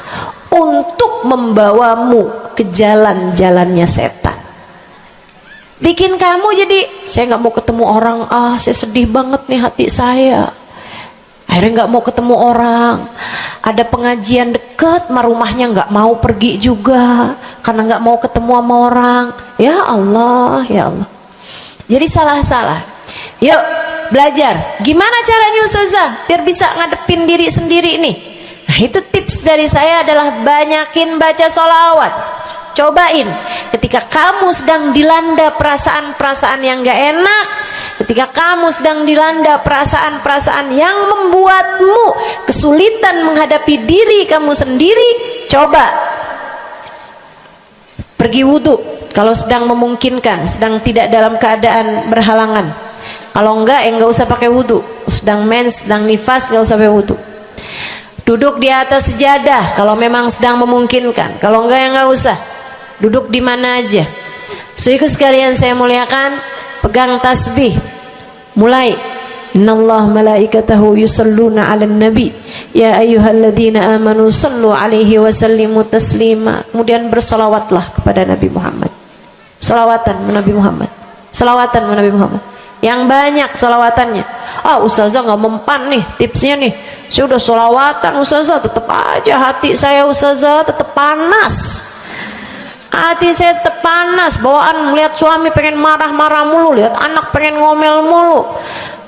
untuk membawamu ke jalan-jalannya setan, bikin kamu jadi saya nggak mau ketemu orang, saya sedih banget nih hati saya, akhirnya nggak mau ketemu orang. Ada pengajian deket sama rumahnya nggak mau pergi juga karena nggak mau ketemu sama orang. Ya Allah, ya Allah. Jadi salah-salah. Yuk belajar gimana caranya Ustazah biar bisa ngadepin diri sendiri nih. Nah itu tips dari saya adalah banyakin baca sholawat. Cobain ketika kamu sedang dilanda perasaan-perasaan yang gak enak, ketika kamu sedang dilanda perasaan-perasaan yang membuatmu kesulitan menghadapi diri kamu sendiri, coba pergi wudhu kalau sedang memungkinkan, sedang tidak dalam keadaan berhalangan. Kalau enggak enggak usah pakai wudhu, sedang mens, sedang nifas enggak usah pakai wudhu. Duduk di atas sejadah kalau memang sedang memungkinkan, kalau enggak ya enggak usah. Duduk di mana aja. Saudaraku sekalian saya muliakan, pegang tasbih. Mulai. Innallaha malaikatahu yusalluna 'alan nabi ya ayyuhalladzina amanu sallu 'alaihi wa sallimu taslima. Kemudian bersolawatlah kepada Nabi Muhammad. Solawatan Nabi Muhammad. Solawatan Nabi Muhammad. Yang banyak solawatannya. Ustazah nggak mempan nih tipsnya nih. Saya udah solawatan Ustazah, tetap aja hati saya Ustazah tetap panas. Hati saya tetap panas, bawaan melihat suami pengen marah-marah mulu, lihat anak pengen ngomel mulu.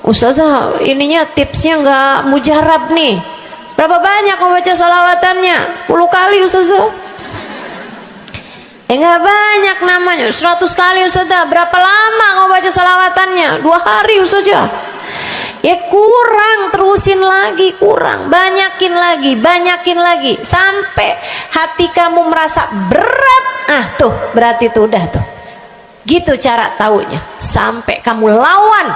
Ustazah ininya tipsnya nggak mujarab nih. Berapa banyak mau baca salawatannya? 10 kali Ustazah. Nggak banyak namanya, 100 kali Ustazah. Berapa lama mau baca salawatannya? 2 hari Ustazah. Ya kurang, terusin lagi, kurang, banyakin lagi sampai hati kamu merasa berat. Tuh berarti tuh udah tuh. Gitu cara taunya. Sampai kamu lawan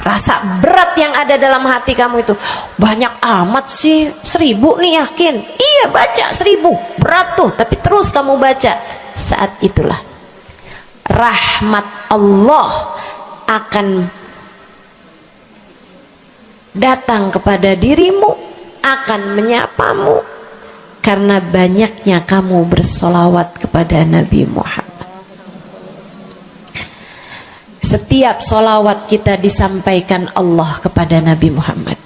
rasa berat yang ada dalam hati kamu itu. Banyak amat sih, 1000 nih yakin. Iya baca 1000, berat tuh, tapi terus kamu baca. Saat itulah rahmat Allah akan datang kepada dirimu, akan menyapamu, karena banyaknya kamu bersolawat kepada Nabi Muhammad. Setiap solawat kita disampaikan Allah kepada Nabi Muhammad.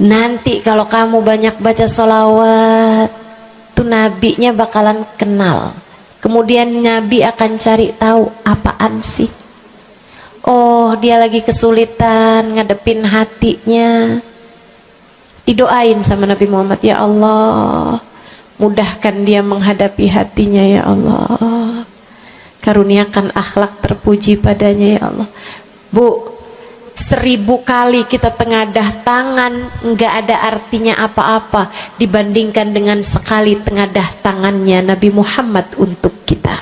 Nanti kalau kamu banyak baca solawat, tuh nabinya bakalan kenal. Kemudian Nabi akan cari tahu apaan sih. Oh, dia lagi kesulitan ngadepin hatinya. Didoain sama Nabi Muhammad, ya Allah, mudahkan dia menghadapi hatinya ya Allah. Karuniakan akhlak terpuji padanya ya Allah. Bu, 1000 kali kita tengadah tangan nggak ada artinya apa-apa dibandingkan dengan sekali tengadah tangannya Nabi Muhammad untuk kita.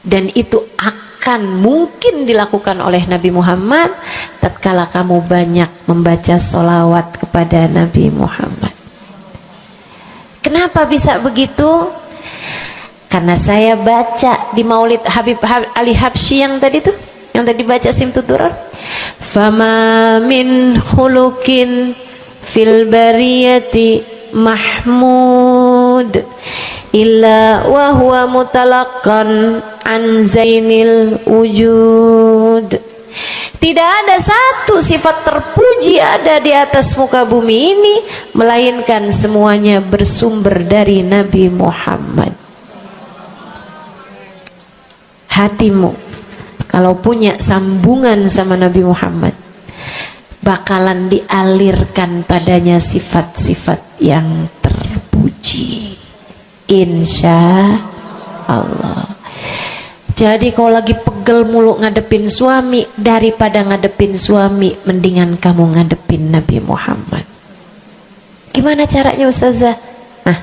Dan itu akan mungkin dilakukan oleh Nabi Muhammad tatkala kamu banyak membaca sholawat kepada Nabi Muhammad. Kenapa bisa begitu? Karena saya baca di Maulid Habib Ali Habsyi yang tadi tuh, yang tadi baca Simtud Durar. Fama min khuluqin fil bariyati mahmud illa wa huwa mutalaqqan an zainil wujud. Tidak ada satu sifat terpuji ada di atas muka bumi ini melainkan semuanya bersumber dari Nabi Muhammad. Hatimu kalau punya sambungan sama Nabi Muhammad bakalan dialirkan padanya sifat-sifat yang terpuji, insya Allah. Jadi kalau lagi pegel mulu ngadepin suami, daripada ngadepin suami mendingan kamu ngadepin Nabi Muhammad. Gimana caranya Ustazah? Nah,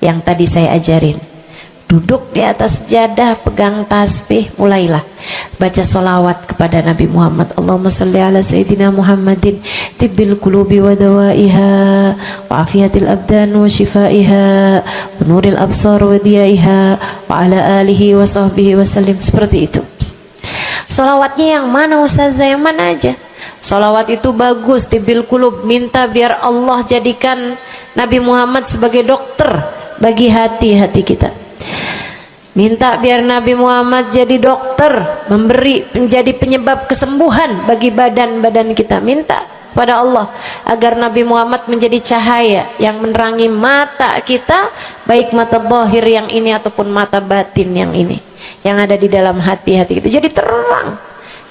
yang tadi saya ajarin. Duduk di atas sejadah, pegang tasbih, mulailah baca solawat kepada Nabi Muhammad. Allahumma salli ala Sayyidina Muhammadin tibbil qulubi wa dawaiha wa afiyatil abdan wa shifaiha wa nuril absar wa diyaiha wa ala alihi wa sahbihi wa sallim. Seperti itu. Solawatnya yang mana Ustazah? Yang mana aja? Solawat itu bagus, tibbil qulub, minta biar Allah jadikan Nabi Muhammad sebagai dokter bagi hati-hati kita. Minta biar Nabi Muhammad jadi dokter, menjadi penyebab kesembuhan bagi badan-badan kita. Minta pada Allah agar Nabi Muhammad menjadi cahaya yang menerangi mata kita, baik mata zahir yang ini ataupun mata batin yang ini, yang ada di dalam hati-hati kita.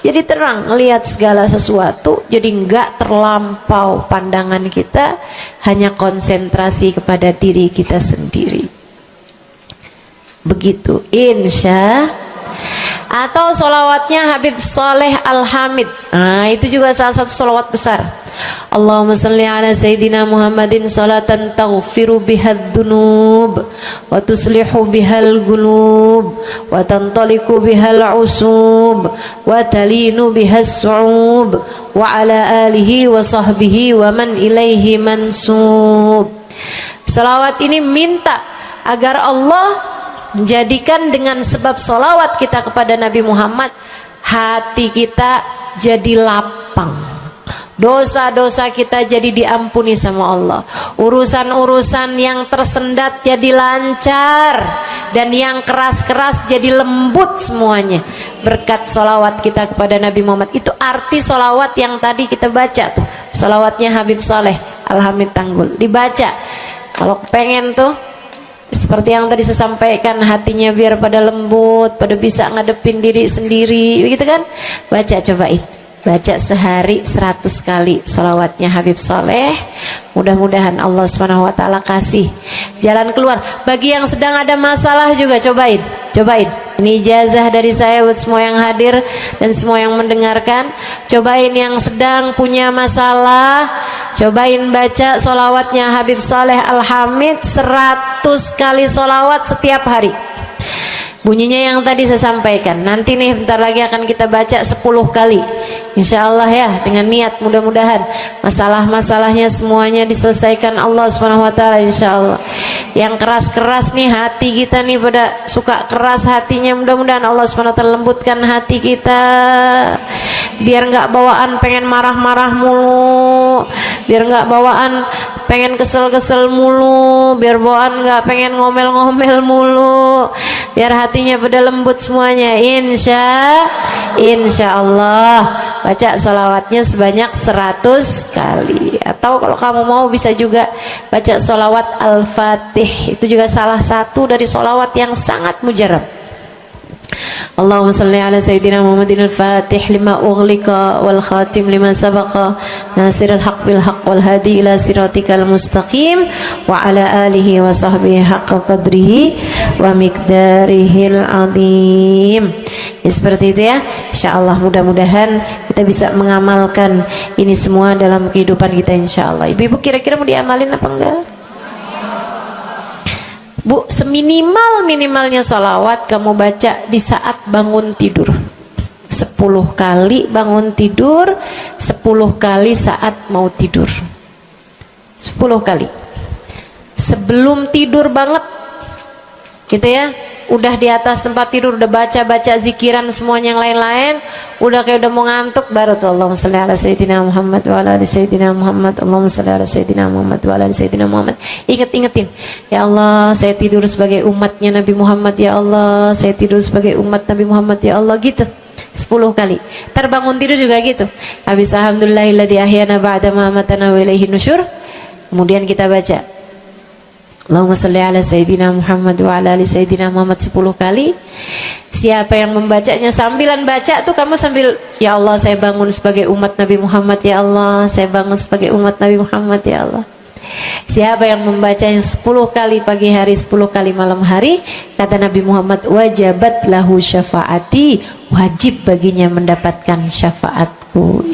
Jadi terang melihat segala sesuatu, jadi enggak terlampau pandangan kita, hanya konsentrasi kepada diri kita sendiri. Begitu, insya. Atau solawatnya Habib Saleh Al-Hamid. Nah, itu juga salah satu solawat besar. Allahumma salli ala Sayyidina Muhammadin salatan taghfiru bihad dunub wa tuslihu bihal gulub wa tantaliku bihal usub wa talinu bihas su'ub wa ala alihi wa sahbihi wa man ilaihi mansub. Salawat ini minta agar Allah menjadikan dengan sebab solawat kita kepada Nabi Muhammad, hati kita jadi lapang, dosa-dosa kita jadi diampuni sama Allah, urusan-urusan yang tersendat jadi lancar, dan yang keras-keras jadi lembut semuanya berkat solawat kita kepada Nabi Muhammad. Itu arti solawat yang tadi kita baca tuh, solawatnya Habib Saleh Al-Hamid Tanggul. Dibaca kalau pengen tuh seperti yang tadi saya sampaikan, hatinya biar pada lembut, pada bisa ngadepin diri sendiri, begitu kan? Baca, cobain. baca sehari 100 kali sholawatnya Habib Soleh. Mudah-mudahan Allah Subhanahu wa ta'ala kasih jalan keluar. Bagi yang sedang ada masalah juga cobain. Ini ijazah dari saya buat semua yang hadir dan semua yang mendengarkan. Cobain yang sedang punya masalah, cobain baca sholawatnya Habib Soleh Al-Hamid 100 kali sholawat setiap hari. Bunyinya yang tadi saya sampaikan. Nanti nih bentar lagi akan kita baca 10 kali. Insya Allah ya, dengan niat mudah-mudahan masalah-masalahnya semuanya diselesaikan Allah Subhanahu wa ta'ala, insya Allah. Yang keras-keras nih hati kita nih, pada suka keras hatinya, mudah-mudahan Allah Subhanahu wa ta'ala lembutkan hati kita, biar nggak bawaan pengen marah-marah mulu, biar nggak bawaan pengen kesel-kesel mulu, biar bawaan nggak pengen ngomel-ngomel mulu, biar hatinya pada lembut semuanya. Insya Allah baca salawatnya sebanyak 100 kali. Atau kalau kamu mau bisa juga baca salawat Al-Fatih, itu juga salah satu dari salawat yang sangat mujarab. Allahumma salli ala Sayyidina Muhammadin al-Fatih lima ughliqa wal khatim lima sabaqa nasirul haq bil haq wal hadi ila siratikal mustaqim wa ala alihi wa sahbihi haqqa qadrihi wa miqdarihil azim. Ya, seperti itu ya. Insyaallah mudah-mudahan kita bisa mengamalkan ini semua dalam kehidupan kita insyaallah. Ibu-ibu kira-kira mau diamalin apa enggak? Bu, seminimal-minimalnya salawat kamu baca di saat bangun tidur 10 kali bangun tidur, 10 kali saat mau tidur, 10 kali sebelum tidur banget gitu ya. Udah di atas tempat tidur udah baca-baca zikiran semuanya yang lain-lain, udah kayak udah mau ngantuk, baru tuh Allahumma shalli ala Sayyidina Muhammad wa ala ali Sayyidina Muhammad, Allahumma shalli ala Sayyidina Muhammad wa ala ali Sayyidina Muhammad. Ingetin, ya Allah saya tidur sebagai umatnya Nabi Muhammad, ya Allah saya tidur sebagai umat Nabi Muhammad, ya Allah, gitu 10 kali. Terbangun tidur juga gitu. Habis alhamdulillahilladzi ahyana ba'da ma amatana wa ilaihi nusyur. Kemudian kita baca Allahumma salli ala Sayyidina Muhammad wa ala ali Sayyidina Muhammad 10 kali. Siapa yang membacanya sambilan baca tuh kamu sambil, ya Allah saya bangun sebagai umat Nabi Muhammad, ya Allah saya bangun sebagai umat Nabi Muhammad, ya Allah. Siapa yang membacanya 10 kali pagi hari, 10 kali malam hari, kata Nabi Muhammad, wajabat lahu syafaati, wajib baginya mendapatkan syafaatku.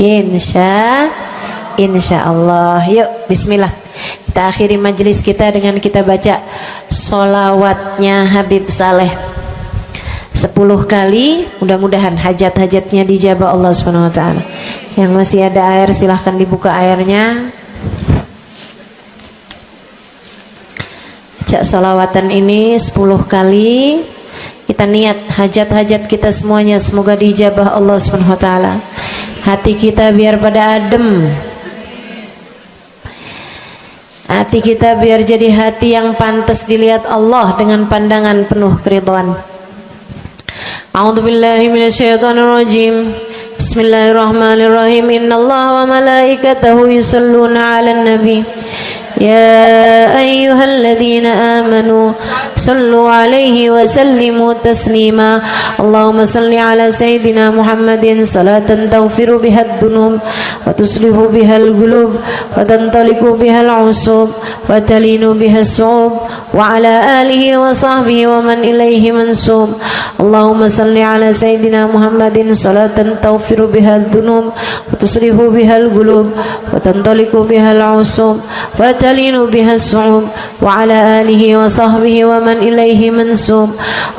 Insya Allah. Yuk bismillah, kita akhiri majelis kita dengan kita baca sholawatnya Habib Saleh 10 kali. Mudah-mudahan hajat-hajatnya dijabah Allah Subhanahu wa ta'ala. Yang masih ada air silahkan dibuka airnya. Baca sholawatan ini 10 kali. Kita niat hajat-hajat kita semuanya semoga dijabah Allah Subhanahu wa ta'ala. Hati kita biar pada adem, hati kita biar jadi hati yang pantas dilihat Allah dengan pandangan penuh keridhaan. A'udzubillahi minasyaitonirrajim. Bismillahirrahmanirrahim. Innallaha wa malaikatahu yusholluna 'alan nabi. يا أيها الذين آمنوا صلوا عليه وسلموا تسليما اللهم صل على سيدنا محمد صلاة تغفر بها الذنوب وتصلح بها القلوب وتنطلق بها العصوب وتلين بها الصعوب وعلى آله وصحبه ومن إليه منسوب اللهم صل على سيدنا محمد صلاة تغفر بها الذنوب وتصلح بها القلوب وتنطلق بها العصوب وتلين بها الصعوب وعلى آله وصحبه ومن إليه منسوب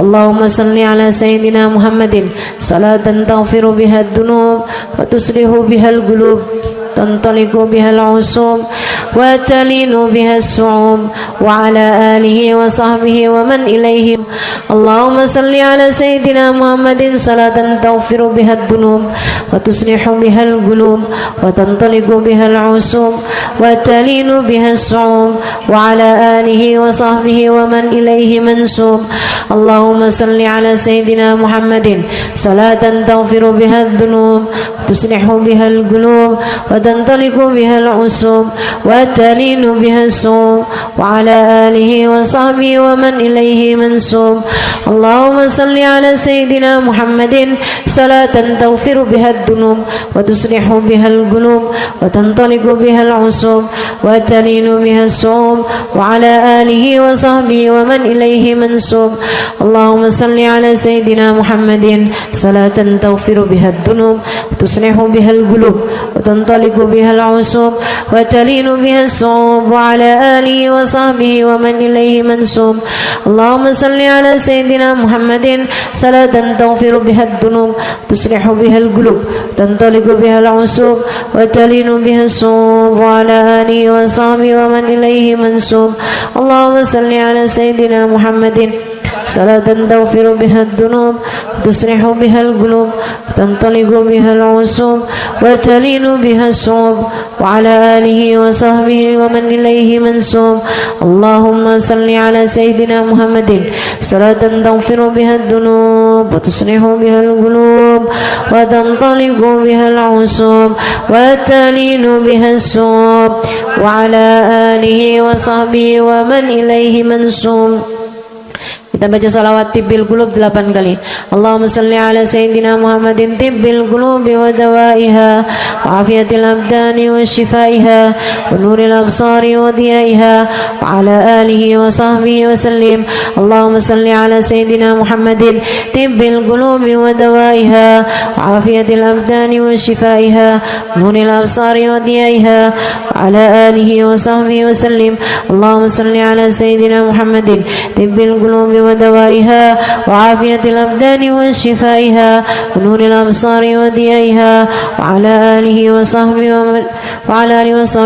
اللهم صل على سيدنا محمد صلاة تغفر بها الذنوب وتصلح بها القلوب تنطلق بها العصوب وتلين بها الصعوب وعلى آله وصحبه ومن إليه اللهم صل على سيدنا محمد صلاة تغفر بها الذنوب وتصلح بها القلوب وتنطلق بها العصوب وتلين بها الصعوب وعلى آله وصحبه ومن إليه منسوب اللهم صل على سيدنا محمد صلاة تغفر بها الذنوب وتصلح بها القلوب وتنطلق بها العصوب وتلين بها الصوم وعلى آله وصحبه ومن إليه منسوب. اللهم صل على سيدنا محمد صلاة تغفر بها الذنوب وتصلح بها القلوب وتنطلق بها العصوب وتلين بها الصوم وعلى آله وصحبه ومن إليه منسوب. اللهم صل على سيدنا محمد صلاة تغفر بها الذنوب وتصلح بها القلوب وتنطلق بها العصوب وتلين بها الصوم وعلى آله وصحبه ومن إليه منسوب. اللهم صل على سيدنا محمد صلاة تغفر بها الذنوب تصلح بها القلوب تنطلق بها العصوب وتلين بها الصوم وعلى آله وصحبه ومن إليه منسوب. اللهم صل على سيدنا محمد صلاة تغفر بها الذنوب تصلح بها القلوب تنطلق بها العصوب وتلين بها الصوم وعلى آله وصحبه ومن إليه منسوب. اللهم صل على سيدنا محمد صلاة تغفر بها الذنوب وتصلح بها القلوب وتنطلق بها العصوب وتلين بها الصوم وعلى آله وصحبه ومن إليه منسوب. Kita baca salawat tibbil qulub 8 kali. Allahumma salli ala sayyidina Muhammadin tibbil qulubi wa dawaiha wa afiyatil abdani wa shifaiha wa nuril absari wa diyaiha wa ala alihi wa sahbihi wa sallim. Allahumma salli ala sayyidina Muhammadin tibbil qulubi wa dawaiha wa afiyatil abdani wa shifaiha wa nuril absari wa diyaiha wa ala alihi wa sahbihi wa sallim. Allahumma salli ala sayyidina Muhammadin tibbil qulubi ودوائها وعافية الأبدان وشفائها ونور الأبصار وضيائها وعلى آله وصحبه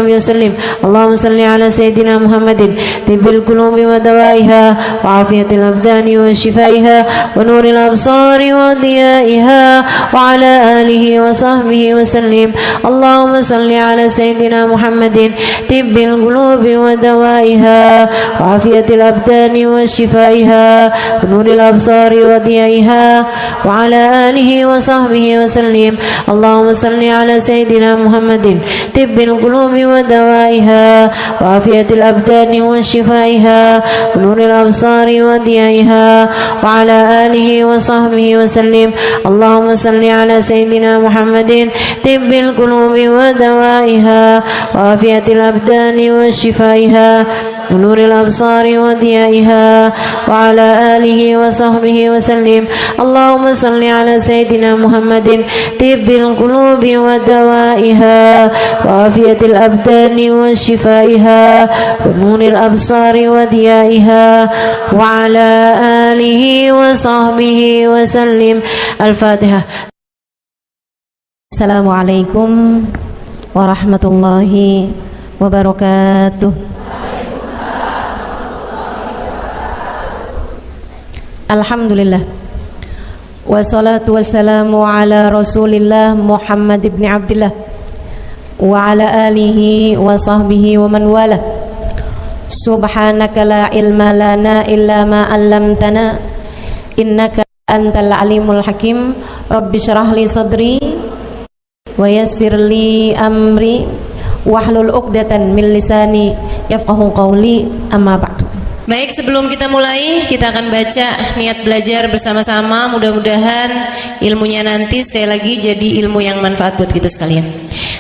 وسلم. اللهم صل على سيدنا محمد طب القلوب ودوائها وعافية الأبدان وشفائها ونور الأبصار وضيائها وعلى آله وصحبه وسلم. اللهم صل على سيدنا محمد طب القلوب ودوائها وعافية الأبدان وشفائها ونور الأبصار وضيائها وعلى آله وصحبه وسلم. اللهم صل على سيدنا محمد طب القلوب ودوائها وعافية الأبدان وشفائها ونور الأبصار وضيائها وعلى آله وصحبه وسلم. اللهم صل على سيدنا محمد طب القلوب ودوائها وعافية الأبدان وشفائها ونور الأبصار وضيائها وعلى آله وصحبه وسلم. اللهم صل على سيدنا محمد طب القلوب ودوائها وعافية الأبدان وشفائها ونور الأبصار وضيائها وعلى آله وصحبه وسلم. الفاتحة. السلام عليكم ورحمة الله وبركاته. Alhamdulillah wassalatu wassalamu ala rasulillah Muhammad ibn Abdillah wa ala alihi wa sahbihi wa man wala. Subhanaka la ilma lana illa ma 'allamtana innaka antal alimul hakim. Rabbi syrah li sadri wa yassir li amri wahlul 'uqdatan min lisani yafqahu qawli. Amma ba'du. Baik, sebelum kita mulai, kita akan baca niat belajar bersama-sama. Mudah-mudahan ilmunya nanti sekali lagi jadi ilmu yang manfaat buat kita sekalian.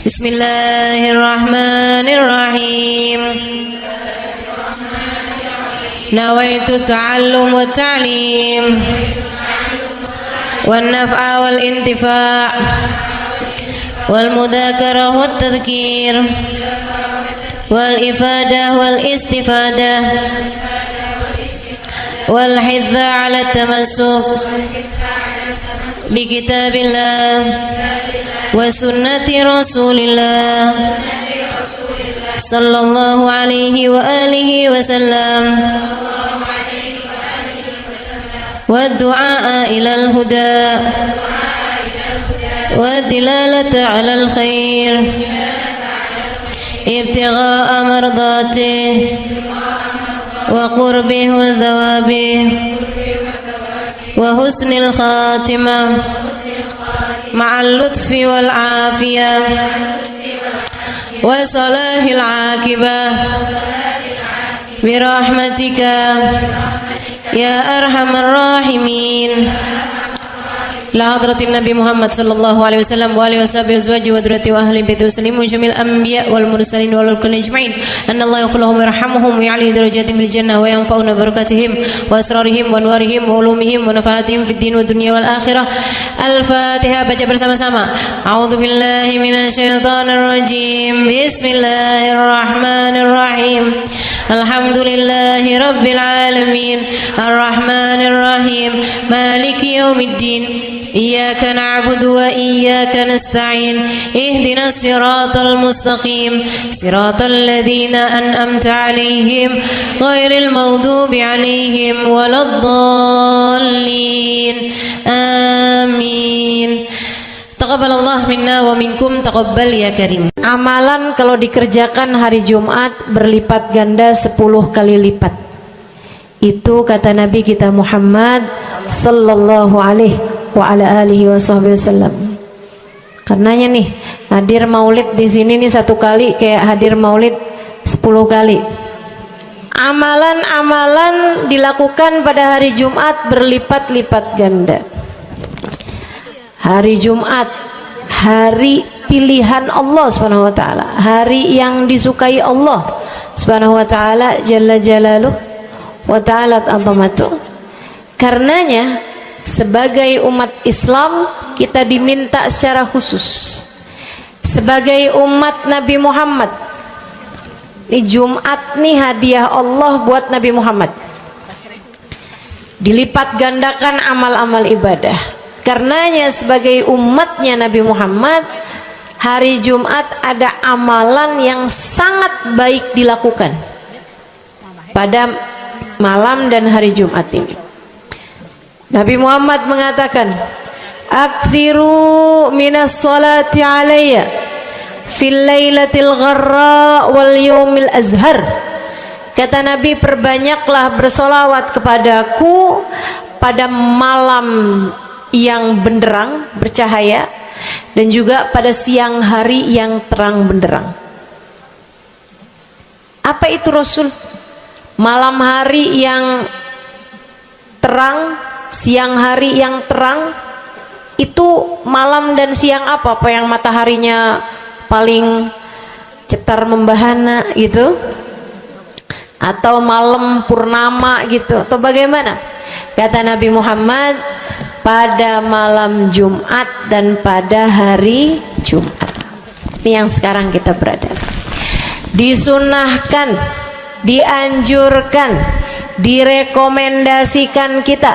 Bismillahirrahmanirrahim. Nawaitu ta'allum wa ta'lim wan naf'a wal intifa' wal mudzakarah wat tadhkir wal ifadah wal istifadah wal hidza ala tamassuk bi kitabillah wa sunnati rasulillah sallallahu alaihi wa alihi wa sallam wa du'a ila al huda wa dilalata ala al khair ابتغاء مرضاته وقربه وثوابه وحسن الخاتمة مع اللطف والعافية وصلاح العاقبة برحمتك يا أرحم الراحمين. لحضرة النبي محمد صلى الله عليه وسلم وآله وصحبه وأزواجه وذريته وأهل بيته وسلم وجميع الأنبياء والمرسلين والكل أجمعين أن الله يغفر لهم ويرحمهم ويعلي درجاتهم في الجنة وينفعنا ببركاتهم وأسرارهم وأنوارهم وعلومهم ونفعاتهم في الدين والدنيا والآخرة. الفاتحة. Baca bersama-sama. A'udzu billahi minasyaitonir rajim. Bismillahirrahmanirrahim. Alhamdulillahi rabbil alamin. Arrahmanir rahim. Maliki yaumiddin. Iyyaka na'budu wa iyyaka nasta'in. Ihdinas siratal mustaqim. Siratal ladzina an'amta 'alaihim ghairil maghdubi 'alaihim waladdallin. Amin. Taqabbalallah minna wa minkum, taqabbal ya karim. Amalan kalau dikerjakan hari Jumat berlipat ganda 10 kali lipat. Itu kata Nabi kita Muhammad sallallahu alaihi wa ala alihi wasallam. Karenanya nih, hadir maulid di sini nih 1 kali kayak hadir maulid 10 kali. Amalan-amalan dilakukan pada hari Jumat berlipat-lipat ganda. Hari Jumat, hari pilihan Allah Subhanahu wa taala, hari yang disukai Allah Subhanahu wa taala jalla jalaluh wa ta'alat azamatuh. Karenanya sebagai umat Islam kita diminta secara khusus sebagai umat Nabi Muhammad. Di Jumat nih hadiah Allah buat Nabi Muhammad. Dilipat gandakan amal-amal ibadah. Karenanya sebagai umatnya Nabi Muhammad, hari Jumat ada amalan yang sangat baik dilakukan pada malam dan hari Jumat ini. Nabi Muhammad mengatakan, "Aktsiru minas salati alayya fil lailatil gharra wal yaumil azhar." Kata Nabi, perbanyaklah bersolawat kepadaku pada malam yang benderang, bercahaya, dan juga pada siang hari yang terang benderang. Apa itu Rasul? Malam hari yang terang, siang hari yang terang. Itu malam dan siang apa? Apa yang mataharinya paling cetar membahana gitu? Atau malam purnama gitu? Atau bagaimana? Kata Nabi Muhammad, pada malam Jumat dan pada hari Jumat. Ini yang sekarang kita berada. Disunahkan, dianjurkan, direkomendasikan kita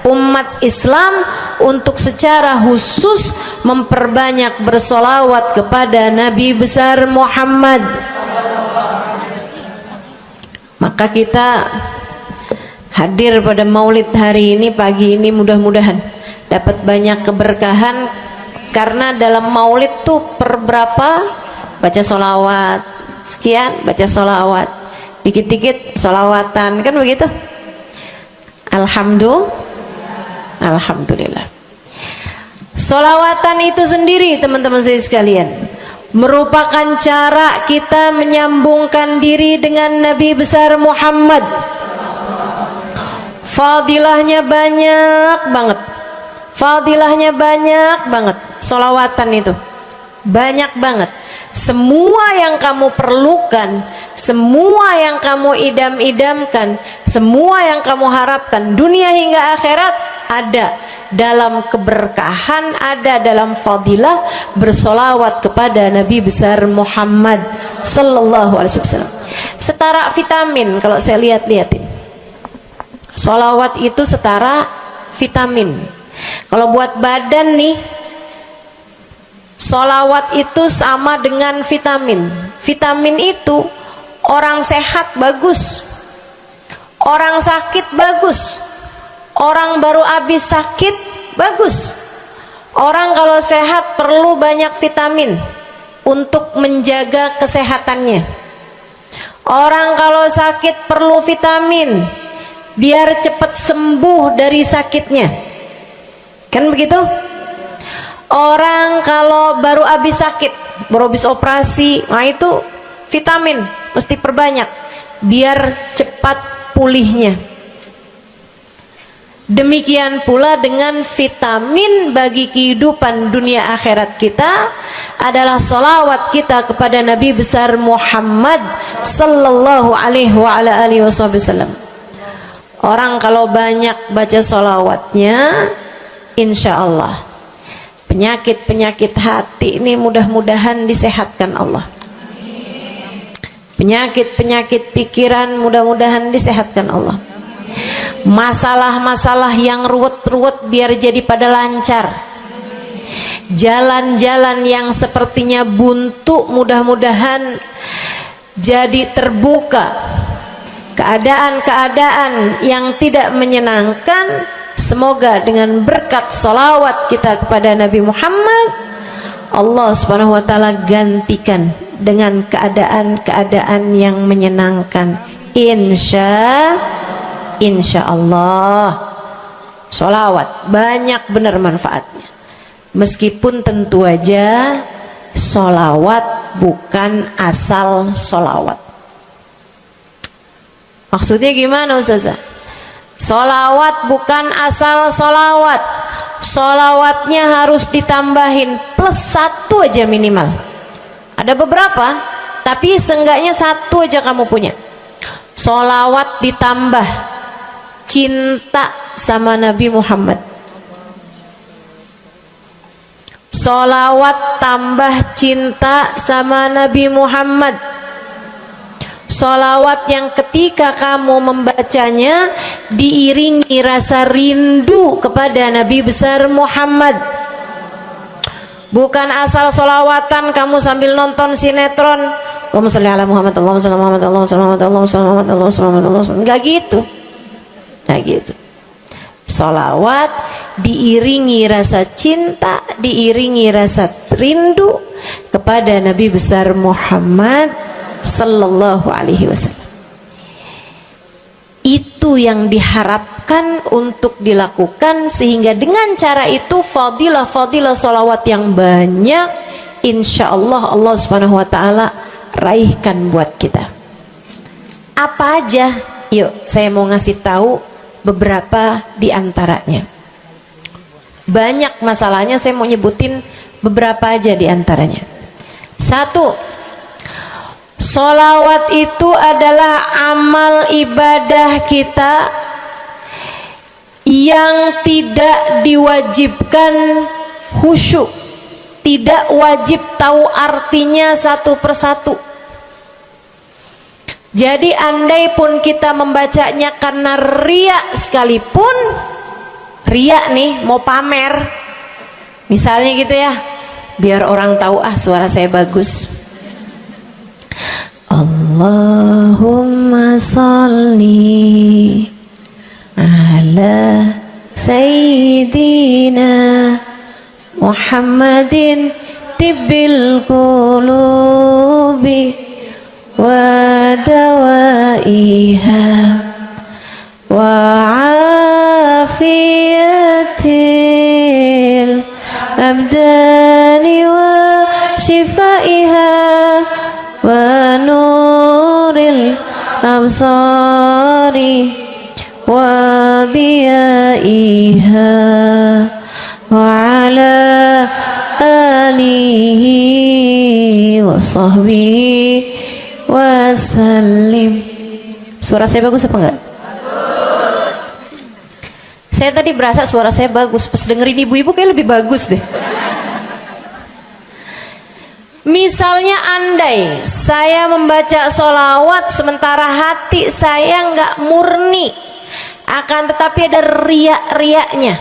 umat Islam untuk secara khusus memperbanyak bersolawat kepada Nabi besar Muhammad. Maka kita hadir pada maulid hari ini, pagi ini, mudah-mudahan dapat banyak keberkahan. Karena dalam maulid tuh per berapa baca solawat, sekian baca solawat, dikit-dikit solawatan, kan begitu. Alhamdulillah. Solawatan itu sendiri teman-teman saya sekalian merupakan cara kita menyambungkan diri dengan Nabi besar Muhammad. Fadilahnya banyak banget. Fadilahnya banyak banget. Solawatan itu banyak banget. Semua yang kamu perlukan, semua yang kamu idam-idamkan, semua yang kamu harapkan dunia hingga akhirat ada dalam keberkahan, ada dalam fadilah bersolawat kepada Nabi besar Muhammad sallallahu alaihi wasallam. Setara vitamin kalau saya lihat-lihatin. Solawat itu setara vitamin. Kalau buat badan nih, solawat itu sama dengan vitamin. Vitamin itu orang sehat bagus, orang sakit bagus, orang baru habis sakit bagus. Orang kalau sehat perlu banyak vitamin untuk menjaga kesehatannya. Orang kalau sakit perlu vitamin biar cepat sembuh dari sakitnya, kan begitu? Orang kalau baru habis sakit, baru habis operasi, nah itu vitamin mesti perbanyak biar cepat pulihnya. Demikian pula dengan vitamin bagi kehidupan dunia akhirat kita adalah sholawat kita kepada Nabi besar Muhammad sallallahu alaihi wasallam. Orang kalau banyak baca sholawatnya, insya Allah penyakit-penyakit hati ini mudah-mudahan disehatkan Allah. Penyakit-penyakit pikiran mudah-mudahan disehatkan Allah. Masalah-masalah yang ruwet-ruwet biar jadi pada lancar. Jalan-jalan yang sepertinya buntu mudah-mudahan jadi terbuka. Keadaan-keadaan yang tidak menyenangkan, semoga dengan berkat sholawat kita kepada Nabi Muhammad, Allah subhanahu wa ta'ala gantikan dengan keadaan-keadaan yang menyenangkan. Insya Allah. Sholawat banyak benar manfaatnya. Meskipun tentu aja sholawat bukan asal sholawat. Maksudnya gimana Ustazah? Sholawat bukan asal sholawat. Sholawatnya harus ditambahin plus 1 aja minimal. Ada beberapa, tapi seenggaknya 1 aja kamu punya. Sholawat ditambah cinta sama Nabi Muhammad. Sholawat tambah cinta sama Nabi Muhammad. Sholawat yang ketika kamu membacanya diiringi rasa rindu kepada Nabi besar Muhammad. Bukan asal sholawatan kamu sambil nonton sinetron, Allahumma sholli ala Muhammad, Allahumma sholli ala Muhammad, Allahumma sholli ala Muhammad, Allahumma sholli ala Muhammad, Allahumma sholli ala Muhammad. Enggak gitu. Nah gitu. Sholawat diiringi rasa cinta, diiringi rasa rindu kepada Nabi besar Muhammad sallallahu alaihi wasallam. Itu yang diharapkan untuk dilakukan, sehingga dengan cara itu fadilah-fadilah sholawat yang banyak insya Allah Allah subhanahu wa ta'ala raihkan buat kita. Apa aja? Yuk saya mau ngasih tahu beberapa di antaranya. Banyak masalahnya, saya mau nyebutin beberapa aja di antaranya. 1, sholawat itu adalah amal ibadah kita yang tidak diwajibkan khusyuk, tidak wajib tahu artinya satu persatu. Jadi andai pun kita membacanya karena riya sekalipun, riya nih mau pamer, misalnya gitu ya, biar orang tahu suara saya bagus. Allahumma sholli ala sayyidina Muhammadin tibbil qulubi wa dawaiha wa afiyatil abdani wa shifaiha wa nuril absari wa diyaiha wa ala alihi wa sahbihi wasallim. Suara saya bagus apa enggak? Bagus. Saya tadi berasa suara saya bagus, pas dengerin ibu-ibu kayak lebih bagus deh. Misalnya andai saya membaca sholawat sementara hati saya nggak murni, akan tetapi ada riak-riaknya.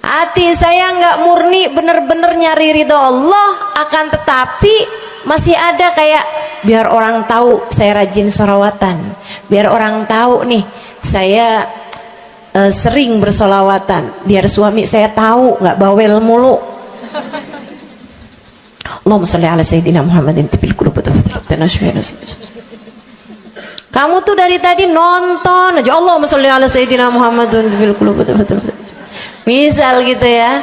Hati saya nggak murni bener-bener nyari ridho Allah, akan tetapi masih ada kayak biar orang tahu saya rajin sholawatan, biar orang tahu nih saya sering bersolawatan, biar suami saya tahu nggak bawel mulu. Allahumma sholli ala sayyidina Muhammadin tibil qulub. Kamu tuh dari tadi nonton aja Allahumma sholli ala sayyidina Muhammadin tibil qulub. Misal gitu ya,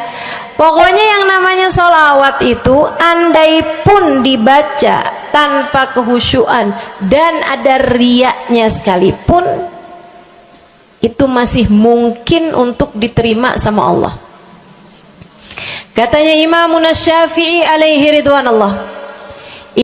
Pokoknya yang namanya sholawat itu andai pun dibaca tanpa kehusyuan dan ada riyaknya sekalipun, itu masih mungkin untuk diterima sama Allah. Katanya Imam Syafi'i alaihi ridwanullah,